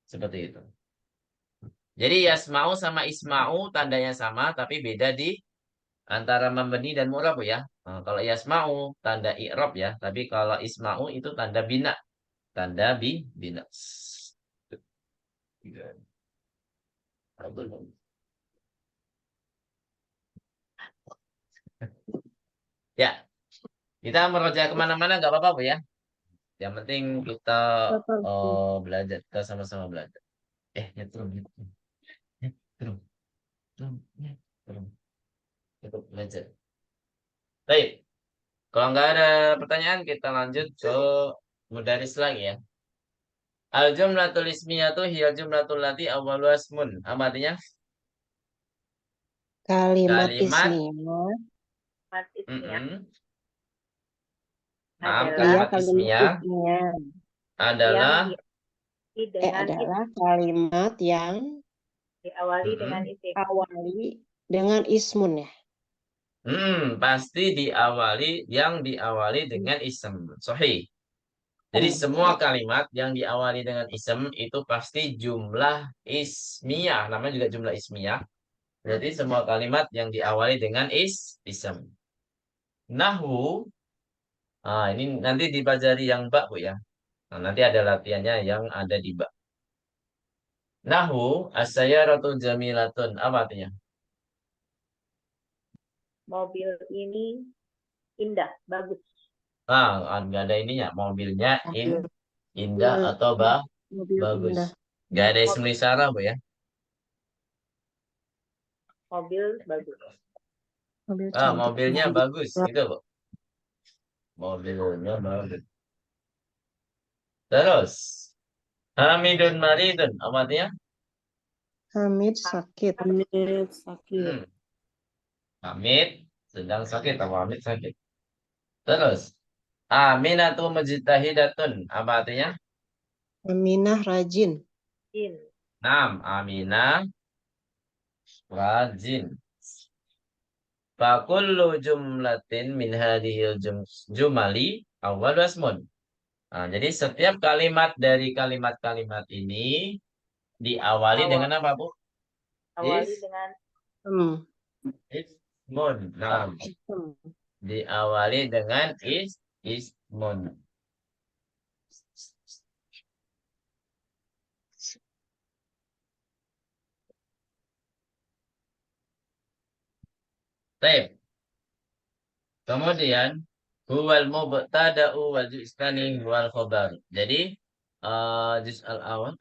seperti itu. Jadi yasma'u sama isma'u tandanya sama tapi beda di antara mabni dan mu'rab ya. Nah, kalau yasma'u tanda i'rab ya, tapi kalau isma'u itu tanda bina, tanda bina. Ya, kita meroja kemana-mana nggak apa-apa Bu ya. Yang penting kita Betul. belajar, kita sama-sama belajar. Nyetrum, nyetrum, nyetrum, nyetrum, nyetrum. Itu belajar. Baik, kalau nggak ada pertanyaan kita lanjut ke mudaris lagi ya. Al-jumlatul ismiyatu hiyal jumlatul lati awwalu asmun. Apa artinya? Kalimat Kalimat ismiyah. Mas ismiyah mm-mm. Nah, adalah Iya, kalimat kalimat ismiyah ismiyah. yang adalah diawali dengan Adalah kalimat yang diawali dengan mm-mm. isim. awali dengan ismun ya. Pasti yang diawali dengan ism. Sahih. Jadi Hmm. semua kalimat yang diawali dengan ism itu pasti jumlah ismiyah. Namanya juga jumlah ismiyah. Jadi semua kalimat yang diawali dengan ism. Nahwu, ini nanti dipelajari yang bak Bu ya. Nah, nanti ada latihannya yang ada di bak. Nahwu as-sayyaratu jamilatun. Apa artinya? Mobil ini indah, bagus. Nggak ada ininya. Mobilnya Mobil, indah atau Mobil bagus. indah. Nggak ada isim isyarat Bu ya. Mobil Mobil bagus. cantik. Mobilnya bagus. Itu Bu. Mobilnya bagus. Terus, Hamidun maridun. Apa artinya? Hamid sakit. Hamid sakit. Hmm. Hamid sedang sakit atau Hamid sakit. Terus, Aminatu mujtahidatun. Apa artinya? Aminah rajin. In. Aminah rajin. Fakullu jumlatin min hadhil jumali awal wasmun. Nah, jadi setiap kalimat dari kalimat-kalimat ini diawali Awal, dengan apa, Bu? awali dengan Hmm. Ismun. Nah, Hmm. diawali dengan ismun. Baik. Kemudian huwal mubtada'u wal juz'ani wal khabar. Jadi juz al awal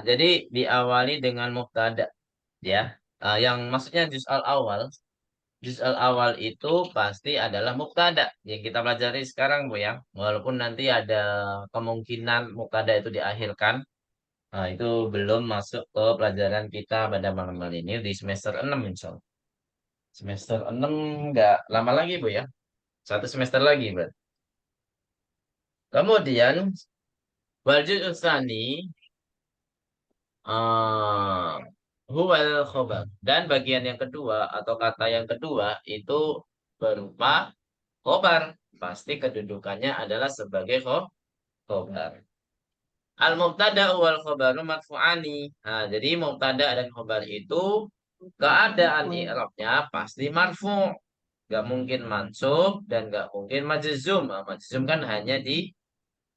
jadi diawali dengan mubtada ya. Yang maksudnya juz al awal itu pasti adalah mubtada yang kita pelajari sekarang Bu ya. Walaupun nanti ada kemungkinan mubtada itu diakhirkan. Nah, itu belum masuk ke pelajaran kita pada malam hari ini di semester 6 insya Allah. Semester 6 nggak lama lagi Bu ya. Satu semester lagi berarti. Kemudian wajib usani huwal khobar. Dan bagian yang kedua atau kata yang kedua itu berupa khobar. Pasti kedudukannya adalah sebagai khobar. Al-mubtada wal khobaru marfu'ani. Nah, jadi mubtada dan khobar itu keadaan i'rabnya pasti marfu. Gak mungkin mansub dan gak mungkin majzum. Majzum kan hanya di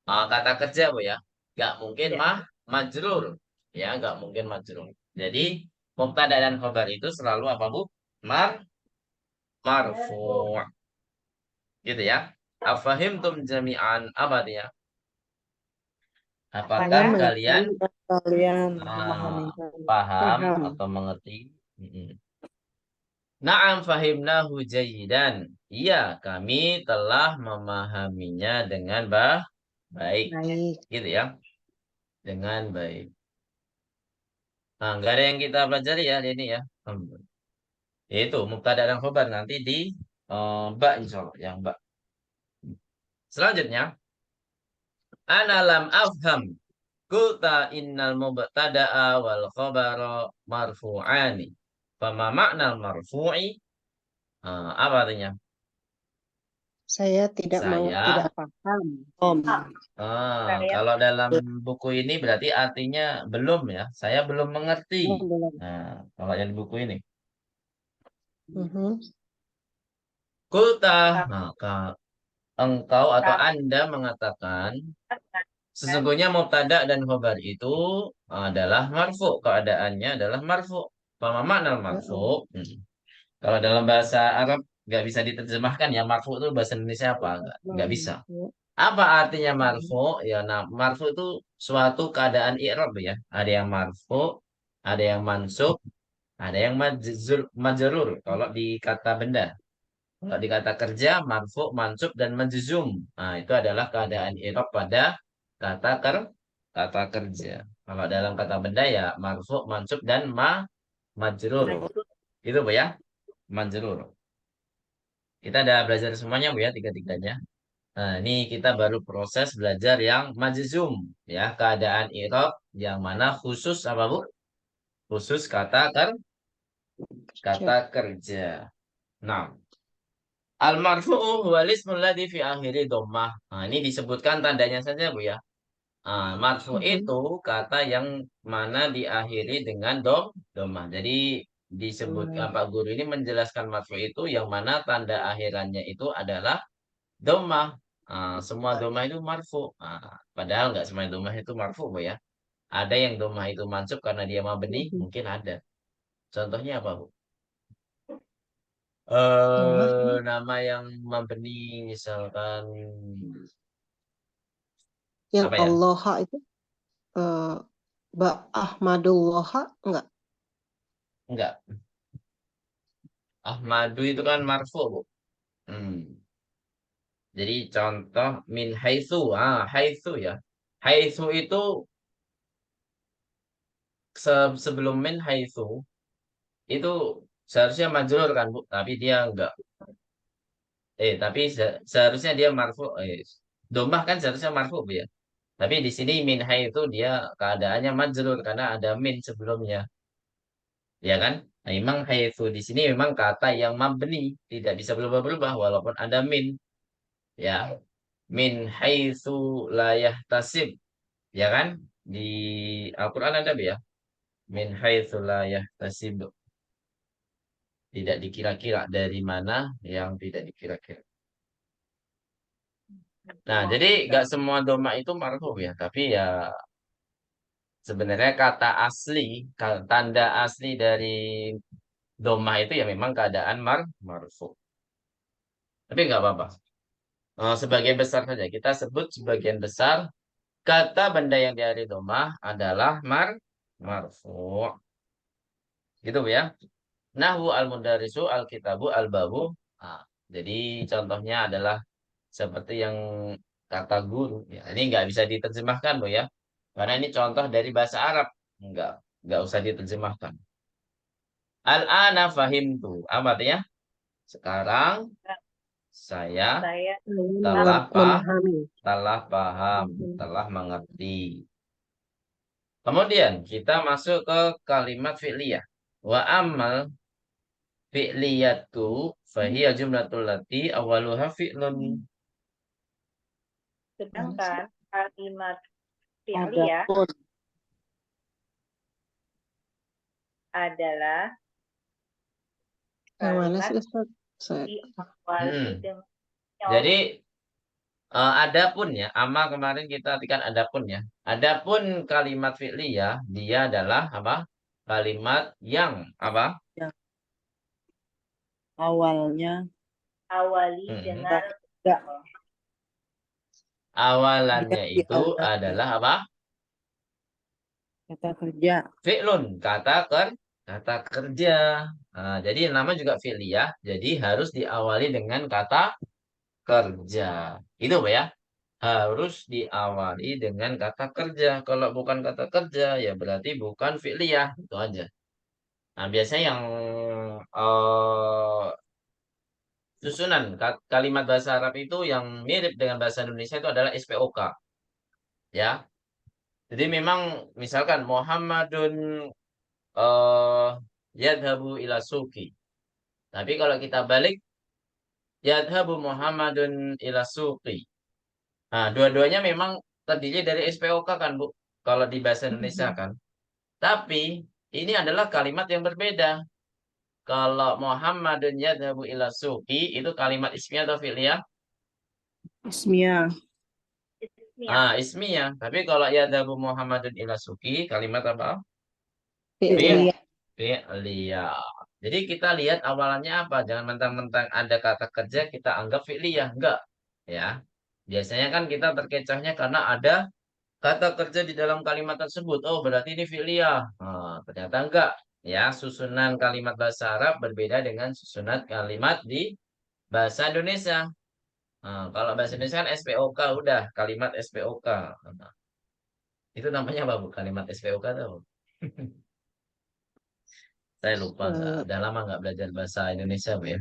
kata kerja Bu ya. Gak mungkin ya. majrur. Ya, gak mungkin majrur. Jadi mubtada dan khobar itu selalu apa Bu? Marfu. Gitu ya. Afahimtum jami'an apa dia? Apakah Saya kalian Kalian ah, memahami. paham paham. atau mengerti? Na'am fahimnahu jayidan. Iya, kami telah memahaminya dengan baik. Baik. Gitu ya. Dengan baik. Nah, nggak ada yang kita pelajari ya hari ini ya. Yaitu mubtada dan khobar nanti di ba insya Allah yang ba. Selanjutnya, ana lam afham. Kulta innal mubtada'a wal khabara marfu'ani. Fama makna marfu'i? Apa artinya? Saya tidak Saya paham. Saya kalau dalam buku ini berarti artinya belum ya. Saya belum mengerti. Belum. Nah, kalau yang di buku ini. Mhm. Kulta, maka engkau atau Anda mengatakan sesungguhnya mubtada dan khobar itu adalah marfu. Keadaannya adalah marfu. Fama makna marfu? Kalau dalam bahasa Arab nggak bisa diterjemahkan ya marfu itu bahasa Indonesia apa? Nggak bisa. Apa artinya marfu? Ya, nah marfu itu suatu keadaan i'rab ya. Ada yang marfu, ada yang mansub, ada yang majrur. Kalau di kata benda, kalau di kata kerja marfu, mansub dan majzum. Nah, itu adalah keadaan i'rab pada kata kata kerja. Kalau dalam kata benda ya marfu, mansub dan majrur. Itu Bu ya, majrur. Kita ada belajar semuanya Bu ya, tiga-tiganya. Nah, ini kita baru proses belajar yang majzum ya, keadaan i'rab yang mana khusus apa Bu? Khusus kata kerja. Nah, al-marfu'u huwal ismul ladzi fi akhiri dhammah. Nah, ini disebutkan tandanya saja Bu ya. Marfu itu kata yang mana diakhiri dengan dhammah. Jadi disebut Pak Guru ini menjelaskan marfu itu yang mana tanda akhirannya itu adalah dhammah. Semua dhammah itu marfu. Padahal nggak semua dhammah itu marfu, Bu ya. Ada yang dhammah itu mansub karena dia mabni, mungkin ada. Contohnya apa, Bu? Nama yang mabni misalkan Yang apa ya? Allah itu Ahmadullah enggak? Enggak. Ahmadu itu kan marfu, Bu. Hmm. Jadi contoh min haitsu. Haitsu ya. Haitsu itu sebelum min haitsu itu seharusnya majrur kan, Bu, tapi dia enggak. Tapi seharusnya dia marfu. Domah kan seharusnya marfu, Bu ya. Tapi di sini min haitsu dia keadaannya majrur karena ada min sebelumnya. Ya kan? Nah, memang haitsu di sini memang kata yang mabni, tidak bisa berubah-ubah walaupun ada min. Ya, min haitsu la yahtasib. Ya kan? Di Al-Qur'an ada ya. Min haitsu la yahtasib. Tidak dikira-kira dari mana yang tidak dikira-kira. Nah, jadi nggak semua doma itu marfu ya, tapi ya sebenarnya kata asli, tanda asli dari doma itu ya memang keadaan marfu. Tapi nggak apa-apa. Sebagian besar saja kita sebut sebagian besar kata benda yang dari doma adalah marfu. Gitu ya. Nahwu al-mudarisu al-kitabu al-babu. Nah, jadi contohnya adalah seperti yang kata guru. Ya, ini nggak bisa diterjemahkan, Bu ya. Karena ini contoh dari bahasa Arab. Nggak usah diterjemahkan. Al-ana fahimtu. Apa artinya? Sekarang saya saya Memahami. telah paham, telah mengerti. Kemudian kita masuk ke kalimat fi'liyah. Wa amal fi'liyatu fahiya jumlatul lati awaluha fi'lun. sedangkan kalimat fi'liyah Adapun adalah yang mana kalimat sih Ustaz? Saya diawali dengan Jadi adapun ya, amal kemarin kita artikan adapun ya. Adapun kalimat fi'liyah dia adalah apa? Kalimat yang apa? Awalnya awali dengan enggak Awalannya dia itu adalah apa? kata kerja. Fi'lun, kata kerja. Nah, jadi nama juga fi'liyah, jadi harus diawali dengan kata kerja. Itu Pak ya. Harus diawali dengan kata kerja. Kalau bukan kata kerja, ya berarti bukan fi'liyah. Itu aja. Nah, biasanya yang eh, susunan kalimat bahasa Arab itu yang mirip dengan bahasa Indonesia itu adalah SPOK, ya. Jadi memang misalkan Muhammadun eh yadhabu ila suki. Tapi kalau kita balik yadhabu Muhammadun ila suki. Nah, dua-duanya memang terdiri dari SPOK kan, Bu? Kalau di bahasa Indonesia kan. Tapi ini adalah kalimat yang berbeda. Kalau Muhammadun yadhabu ila suki itu kalimat ismiyah atau fi'liyah? Ismiyah. Ismiyah. Ismiyah. Tapi kalau yadhabu Muhammadun ila suki kalimat apa? Fi'liyah. Fi'liyah. Jadi kita lihat awalannya apa. Jangan mentang-mentang ada kata kerja kita anggap fi'liyah. Enggak. Ya. Biasanya kan kita terkecohnya karena ada kata kerja di dalam kalimat tersebut. Oh, berarti ini fi'liyah. Ternyata enggak. Ya, susunan kalimat bahasa Arab berbeda dengan susunan kalimat di bahasa Indonesia. Kalau bahasa Indonesia kan SPOK, udah kalimat SPOK. Nah, itu namanya apa, Bu? Kalimat SPOK tahu? Saya lupa, Eh, udah lama nggak belajar bahasa Indonesia, Bu ya.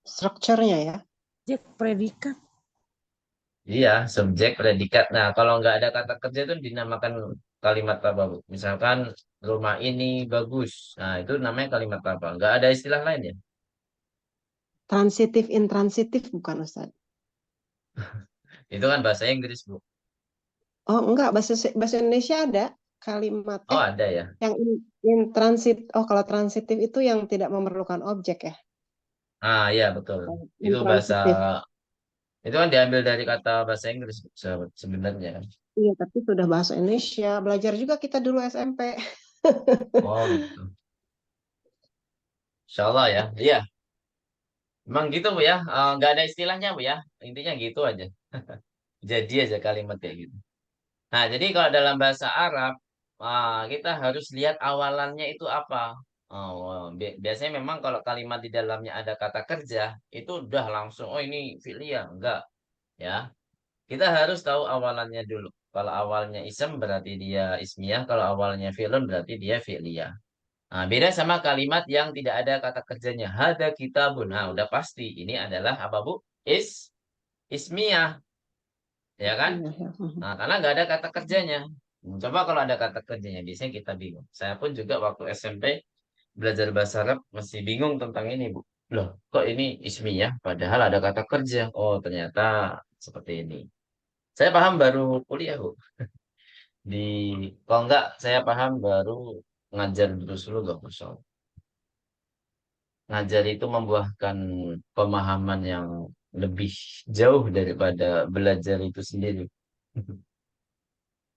Strukturnya ya. Subjek predikat. Iya, subjek, predikat. Nah, kalau nggak ada kata kerja itu dinamakan kalimat apa, Bu? Misalkan rumah ini bagus. Nah, itu namanya kalimat apa? Nggak ada istilah lain ya? Transitif, intransitif bukan Ustaz. Itu kan bahasa Inggris, Bu. Oh enggak, bahasa Indonesia ada kalimat Oh, ada ya. yang intransit. Oh kalau transitif itu yang tidak memerlukan objek ya. Iya, betul. Itu bahasa, Intransitif. itu kan diambil dari kata bahasa Inggris sebenarnya kan. Iya, tapi sudah bahasa Indonesia. Belajar juga kita dulu SMP. Oh, gitu. Insya Allah ya. Iya, emang gitu, Bu ya. Nggak ada istilahnya, Bu ya. Intinya gitu aja. Jadi aja kalimat kayak gitu. Nah, jadi kalau dalam bahasa Arab, kita harus lihat awalannya itu apa. Biasanya memang kalau kalimat di dalamnya ada kata kerja, itu udah langsung, oh ini fi'liyah. Enggak, ya. Kita harus tahu awalannya dulu. Kalau awalnya isem berarti dia ismiyah, kalau awalnya fi'lun berarti dia fi'liyah. Nah, beda sama kalimat yang tidak ada kata kerjanya. Hada kitabun. Nah, udah pasti. Ini adalah apa, Bu? Ismiyah, ya kan? Iya, ya. Nah, karena nggak ada kata kerjanya. Coba kalau ada kata kerjanya, biasanya kita bingung. Saya pun juga waktu SMP belajar bahasa Arab masih bingung tentang ini, Bu. Loh, kok ini ismiyah? Padahal ada kata kerja. Oh, ternyata seperti ini. Saya paham baru kuliah, Bu. Kalau nggak, saya paham baru ngajar terus dulu, gak usah. Ngajar itu membuahkan pemahaman yang lebih jauh daripada belajar itu sendiri.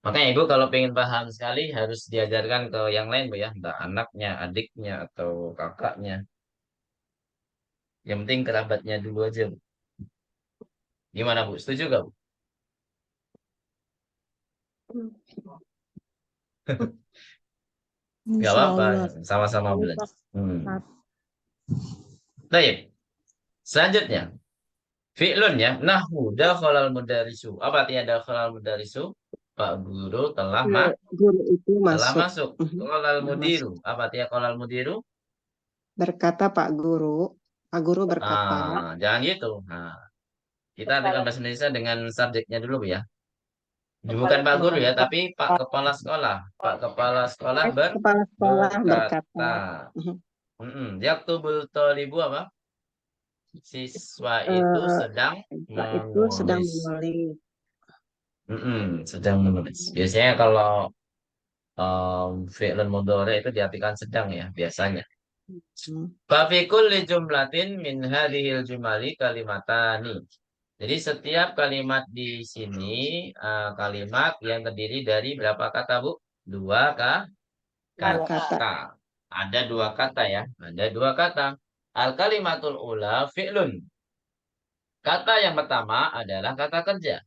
Makanya Ibu kalau pengen paham sekali harus diajarkan ke yang lain, Bu ya. Entah anaknya, adiknya, atau kakaknya. Yang penting kerabatnya dulu aja, Bu. Gimana, Bu? Setuju gak, Bu? Gak Insya apa-apa, Allah. sama-sama belajar. Baik, selanjutnya. Fi'lun ya. Nahwu dakhalal mudarisu. Apa artinya dakhalal mudarisu? Pak guru telah Guru itu telah masuk. masuk. Mhm. Qalal Masuk. mudiru. Apa artinya qalal mudiru? Berkata Pak Guru. Pak Guru berkata. Jangan gitu. Nah, kita artikan bahasa Indonesia dengan subjeknya dulu, Bu ya. Bukan Pak Guru ya, tapi Pak Kepala Sekolah. Pak Kepala Sekolah Kepala sekolah berkata. berkata. Yaktubul thalibu apa? Siswa itu sedang Siswa itu sedang menulis. menulis. Sedang menulis. Biasanya kalau fi'lun mudhari itu diartikan sedang ya, biasanya. Hmm. Fafi kulli jumlatin min hadhil jumali kalimatani. Jadi setiap kalimat di sini kalimat yang terdiri dari berapa kata, Bu? Dua Kata. kata. Ada dua kata ya. Ada dua kata. Al kalimatul ula fi'lun. Kata yang pertama adalah kata kerja.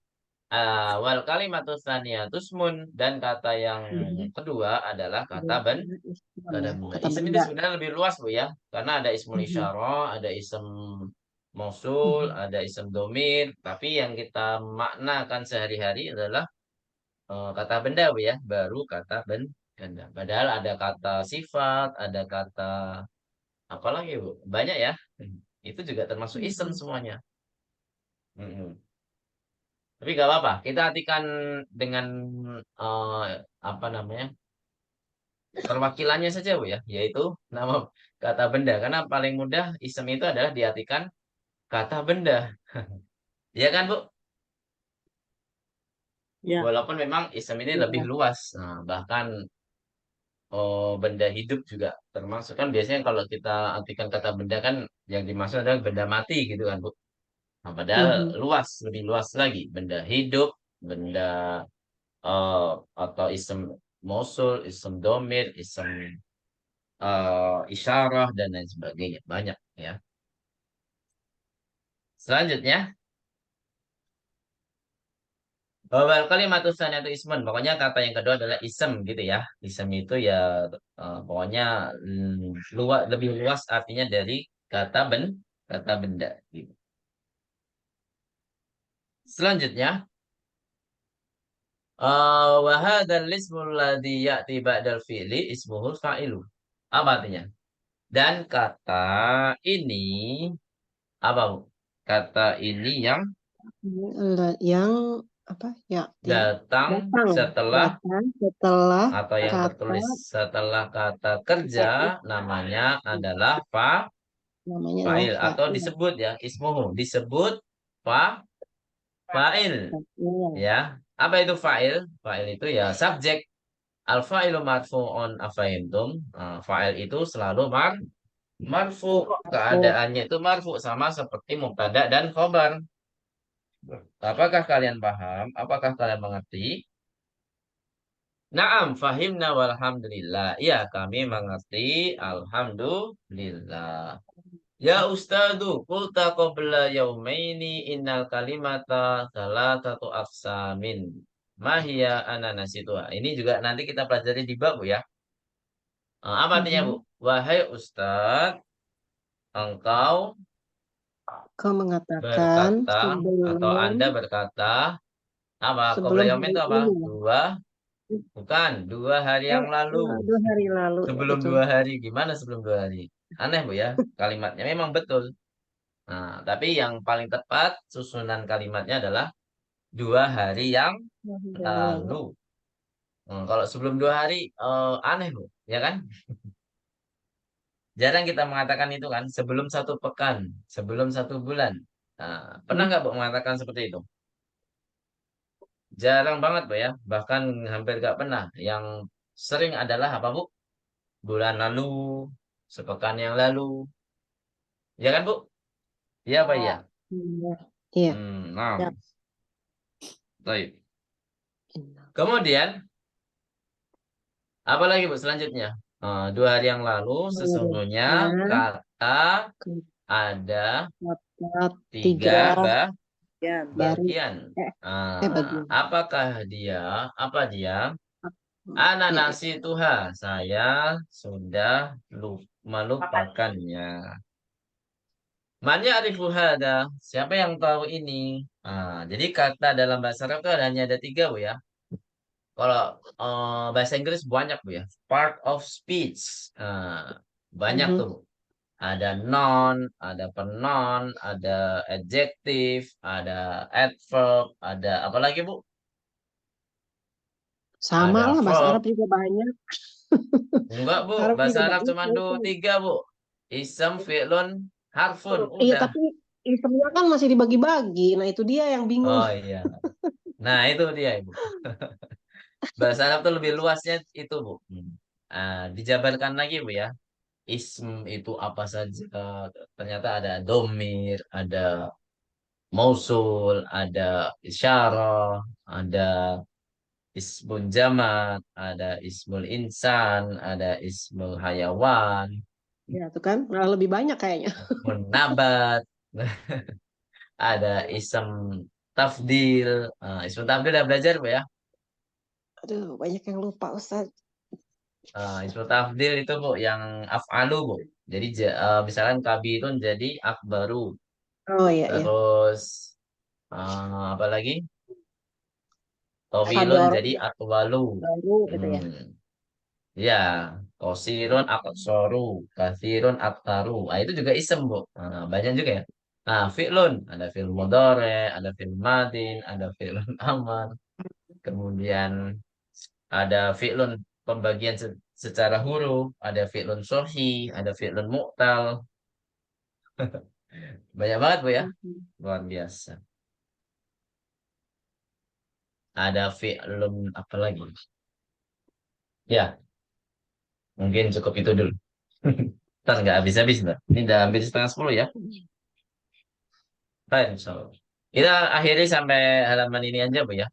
Wal kalimatus tsaniyatu ismun dan kata yang kedua adalah kata benda. Kata Isim ini benda. sebenarnya lebih luas, Bu ya. Karena ada ismul isyarah, ada isim mausul, ada isim domir. Tapi yang kita maknakan sehari-hari adalah kata benda, Bu ya. Baru kata ganda. Padahal ada kata sifat, ada kata apa lagi, Bu? Banyak ya. Itu juga termasuk isem semuanya. Mm-mm. Tapi gak apa-apa. Kita artikan dengan eh, apa namanya? Perwakilannya saja, Bu ya, yaitu nama kata benda. Karena paling mudah isem itu adalah diartikan kata benda. Iya kan, Bu? Ya, Walaupun memang isem ini lebih ya. luas. Nah, bahkan benda hidup juga termasuk kan biasanya kalau kita artikan kata benda kan yang dimaksud adalah benda mati gitu kan, Bu. Nah, padahal Mhm. luas, lebih luas lagi. Benda hidup, benda eh, atau isem mosul, isem domir, isem isyarah dan lain sebagainya. Banyak ya. Selanjutnya, bahwa kalimat itu ismun. Pokoknya kata yang kedua adalah isem gitu ya. Isem itu ya pokoknya luas, lebih luas artinya dari kata benda gitu. Selanjutnya, wa hadzal ismul ladzi ya'ti ba'dal fi'li ismuhul fa'ilu. Apa artinya? Dan kata ini apa, Bu? Kata ini yang Yang apa ya datang datang setelah datang setelah atau yang kata tertulis setelah kata kerja namanya adalah namanya adalah fa'il atau fa'il. disebut ya ismuhu disebut fa'il Fa'il. ya. Apa itu fa'il? Fa'il itu ya subjek. Al fa'ilu marfu'un afahimtum. Fa'il itu selalu marfu. Oh, Keadaannya itu marfu sama seperti mubtada dan khobar. Apakah kalian paham? Apakah kalian mengerti? Naam, fahimna walhamdulillah. Iya, kami mengerti. Alhamdulillah. Ya Ustadu, qulta qabla yaumaini innal kalimata salatatu aqsamin. Mahia ananasituha. Ini juga nanti kita pelajari di bab, Bu ya. Apa artinya, Bu? mhm. Wahai Ustad, engkau Kau mengatakan berkata atau Anda sebelum berkata apa? Qabla sebelum yaumin hari itu apa? ini. Bukan, 2 hari yang lalu. 2 hari lalu ya Sebelum betul. 2 hari, gimana sebelum 2 hari? Aneh, Bu ya, kalimatnya memang betul. Nah, tapi yang paling tepat susunan kalimatnya adalah 2 hari yang 2 hari yang lalu. lalu. Kalau sebelum 2 hari, aneh, Bu, ya kan? Jarang kita mengatakan itu kan, sebelum 1 pekan, sebelum 1 bulan. Nah, pernah Hmm. nggak, Bu, mengatakan seperti itu? Jarang banget, Bu ya, bahkan hampir nggak pernah. Yang sering adalah apa, Bu? Bulan lalu, sepekan yang lalu, ya kan, Bu? Iya apa iya? Iya. Iya. Nah, Ya. baik. Kemudian, apa lagi, Bu, selanjutnya? 2 hari yang lalu, sesungguhnya Kemudian kata ada kata tiga tiga Ya, dari bagian. eh bagian. Apakah dia? Apa dia? Ya, Ananasi Tuhan, saya sudah melupakannya. Man ya'rifu hada? Siapa yang tahu ini? Jadi kata dalam bahasa Arab itu hanya ada 3, Bu ya. Kalau bahasa Inggris banyak, Bu ya. Part of speech. Banyak mhm. tuh. Ada noun, ada pronoun, ada adjective, ada adverb, ada apa lagi, Bu? Sama Ada lah bahasa verb. Arab juga banyak. Enggak, Bu. Arab Bahasa juga Arab banyak. cuma 3, Bu. Isem, fi'lun, harfun. Iya, Udah. tapi itemnya kan masih dibagi-bagi. Nah, itu dia yang bingung. Oh iya. Nah, itu dia, Ibu. Bahasa Arab tuh lebih luasnya itu, Bu. Dijabarkan lagi, Bu ya. Ism itu apa saja. Ternyata ada domir, ada mausul, ada isyarah, ada ismul jamat, ada ismul insan, ada ismul hayawan, Ya, itu kan malah lebih banyak kayaknya. ismul nabat, ada ism tafdil. Ism tafdil udah belajar, Bu ya. Aduh, banyak yang lupa, Ustaz. Ism tafdil itu, Bu, yang af'alu, Bu. Jadi misalkan kabirun jadi akbaru. Oh iya, iya. Terus apa lagi? Ada Tawilun orang jadi atwalu. baru gitu ya. Hmm. Ya, kosirun aksoru, kasirun aktaru. Nah, itu juga isem, Bu. Nah, banyak juga ya. Nah, fi'lun. Ada fi'l mudhari, ada fi'l madin, ada fi'lun amar. Kemudian ada fi'lun pembagian secara huruf, ada fi'lun sohi, ada fi'lun mu'tal. Banyak banget, Bu ya. Mhm. Luar biasa. Ada fi'lun apa lagi? Ya, mungkin cukup itu dulu. Ntar nggak habis-habis, Mbak. Ini udah hampir setengah 10 ya. Baik, so. Kita akhiri sampai halaman ini aja, Bu ya.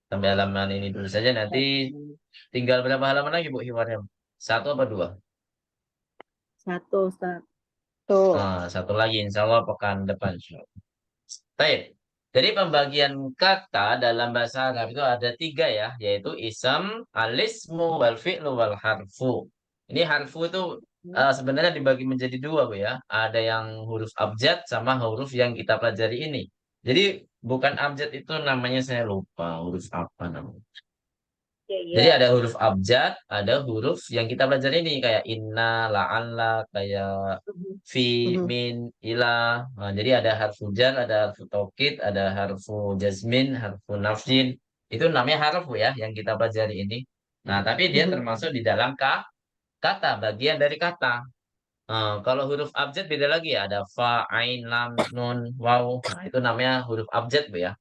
Sampai halaman ini dulu saja. Nanti tinggal berapa halaman lagi, Bu, hiwarnya? Satu apa dua? Satu, Ustaz. Tuh. Nah, satu lagi, insya Allah pekan depan. Baik. Jadi pembagian kata dalam bahasa Arab itu ada tiga ya, yaitu isam, alismu, wal fi'lu, wal harfu. Ini harfu itu sebenarnya dibagi menjadi dua, Bu ya. Ada yang huruf abjad sama huruf yang kita pelajari ini. Jadi bukan abjad itu namanya saya lupa huruf apa namanya. Ya, Jadi ya. ada huruf abjad, ada huruf yang kita pelajari ini kayak inna, la'alla, kayak fi, Mhm. min, ila. Nah, jadi ada harfu jar, ada harfu taukid, ada harfu jazmin, harfu nafsin. Itu namanya harfu ya yang kita pelajari ini. Nah, tapi dia Mhm. termasuk di dalam kata, bagian dari kata. Kalau huruf abjad beda lagi ya, ada fa, ain, lam, nun, waw. Nah, itu namanya huruf abjad, Bu ya.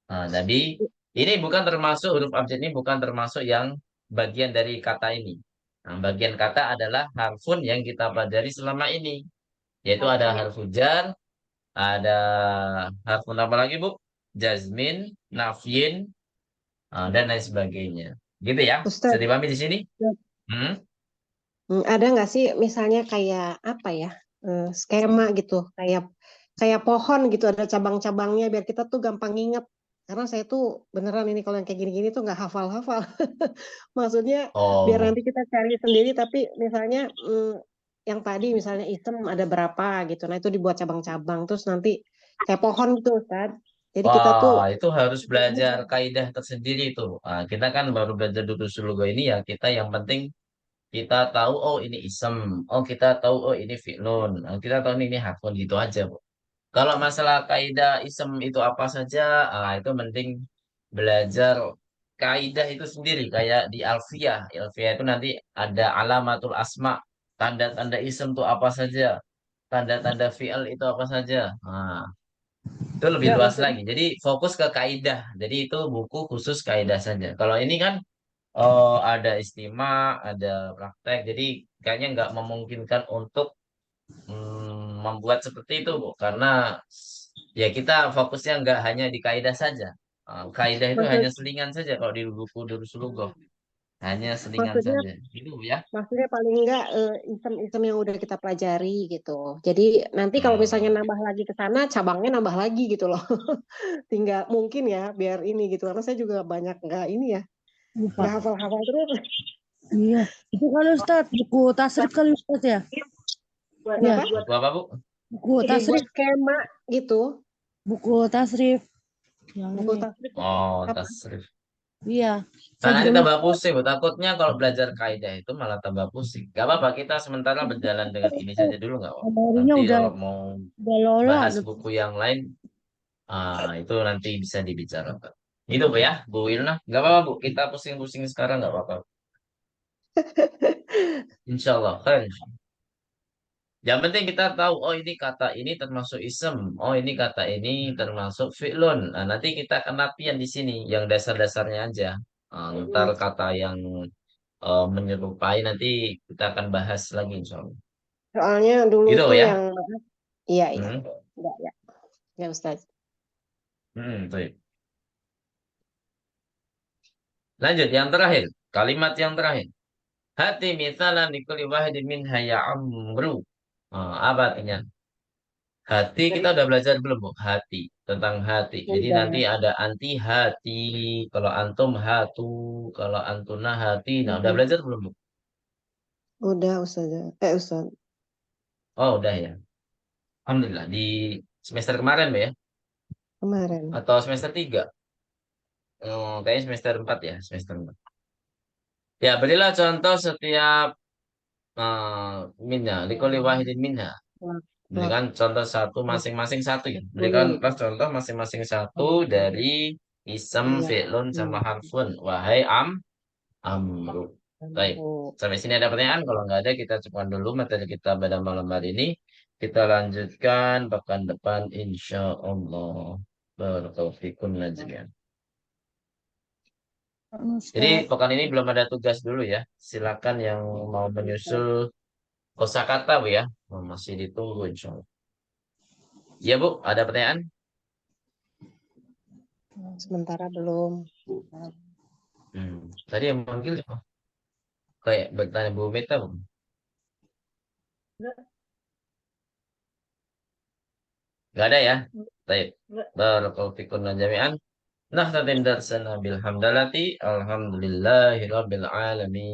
Nah, jadi ini bukan termasuk huruf abjad ini bukan termasuk yang bagian dari kata ini. Nah, bagian kata adalah harfun yang kita pelajari selama ini, yaitu ada Oke. harfu jar, ada harfun apa lagi, Bu? Jazmin, nafyin, dan lain sebagainya. Gitu ya. Bisa Ustaz, dipahami di sini? Hmm? ada nggak sih misalnya kayak apa ya, skema gitu, kayak kayak pohon gitu, ada cabang-cabangnya biar kita tuh gampang nginget. Karena saya tuh beneran ini kalau yang kayak gini-gini tuh nggak hafal-hafal. Maksudnya biar Oh, nanti kita cari sendiri, tapi misalnya yang tadi misalnya item ada berapa gitu, nah itu dibuat cabang-cabang, terus nanti kayak pohon gitu Ustaz. Jadi kita tuh wah, itu harus belajar kaidah tersendiri itu. Kita kan baru belajar dulu logo ini ya. Kita yang penting kita tahu oh ini isem, oh kita tahu oh ini fi'lun, kita tahu ini harfun gitu aja, Bu. Kalau masalah kaidah isem itu apa saja, itu penting belajar kaidah itu sendiri kayak di Alfiyah. Alfiyah itu nanti ada alamatul asma, tanda-tanda isem itu apa saja, tanda-tanda fi'il itu apa saja. Nah, itu lebih nggak luas maksudnya lagi. Jadi fokus ke kaidah. Jadi itu buku khusus kaidah saja. Kalau ini kan oh, ada istimewa, ada praktek. Jadi kayaknya nggak memungkinkan untuk membuat seperti itu, Bu. Karena ya kita fokusnya nggak hanya di kaidah saja. Kaidah itu hanya maksud selingan saja kalau di buku Durus Lugoh. Hanya selingan maksudnya saja. Itu, Bu, ya. Maksudnya paling enggak item-item yang udah kita pelajari gitu. Jadi nanti kalau misalnya Hmm. nambah lagi ke sana, cabangnya nambah lagi gitu loh. Tinggal mungkin ya biar ini gitu. Karena saya juga banyak nggak ini ya, Lupa. nggak hafal-hafal terus. Iya. Itu kali Ustadz, buku tasrif kali Ustadz ya? Buat Iya, Kenapa? buat Buku apa, Bu? buku Dibuat tasrif, skema gitu. buku tasrif. Yang Buku ini. tasrif Oh, apa? tasrif. Iya. Nah, Saya nanti juga tambah pusing, Bu. Takutnya kalau belajar kaidah itu malah tambah pusing. Gak apa-apa, kita sementara berjalan dengan ini saja dulu nggak apa-apa. memorinya Nanti udah kalau mau lolos. bahas buku yang lain, itu nanti bisa dibicarakan. Gitu, Bu ya, Bu Wilna. Nggak apa-apa, Bu. Kita pusing-pusing sekarang nggak apa-apa. Insya Allah. Kan? Yang penting kita tahu, oh ini kata ini termasuk isem. Oh ini kata ini termasuk fi'lun. Nah, nanti kita akan latihan di sini. Yang dasar-dasarnya aja. Ntar kata yang menyerupai nanti kita akan bahas lagi insya Allah. Soalnya dulu Gitu, tuh ya. yang iya iya. Hmm. Enggak ya. Ya Ustaz. Baik. Lanjut, yang terakhir. Kalimat yang terakhir. Hati misalan likulli wahidin minha ya amru. Apa artinya? Hati kita udah belajar belum, Bu? Hati. Tentang hati. Jadi nanti Udah. ada anti hati. Kalau antum hatu. Kalau antuna hati. Nah, udah Mhm. belajar belum, Bu? Udah Ustaz. Ustaz. Oh, udah ya. Alhamdulillah. Di semester kemarin, Bu ya? Kemarin. Atau semester 3? Kayaknya semester 4 ya. Semester 4. Ya, berilah contoh setiap minha, likuli wahidin minha. Berikan contoh satu masing-masing satu ya. Berikan kelas contoh masing-masing satu dari isem, fi'lun, sama harfun. Wahai amru. Baik. Sampai sini ada pertanyaan? Kalau nggak ada, kita cukupkan dulu materi kita pada malam hari ini. Kita lanjutkan pekan depan, insya Allah. Barakallahu fikum jami'an. Jadi pekan ini belum ada tugas dulu ya. Silakan yang mau menyusul kosakata Bu ya. Masih ditunggu insya Allah. Iya Bu, ada pertanyaan? Sementara belum. Tadi yang manggil siapa? Kayak bertanya Bu Meta Bu. Nggak ada ya? Baik. Nggak. Barakallahu fikum jami'an. Nah, darsana bilhamdalati. Alhamdulillahi rabbil alamin.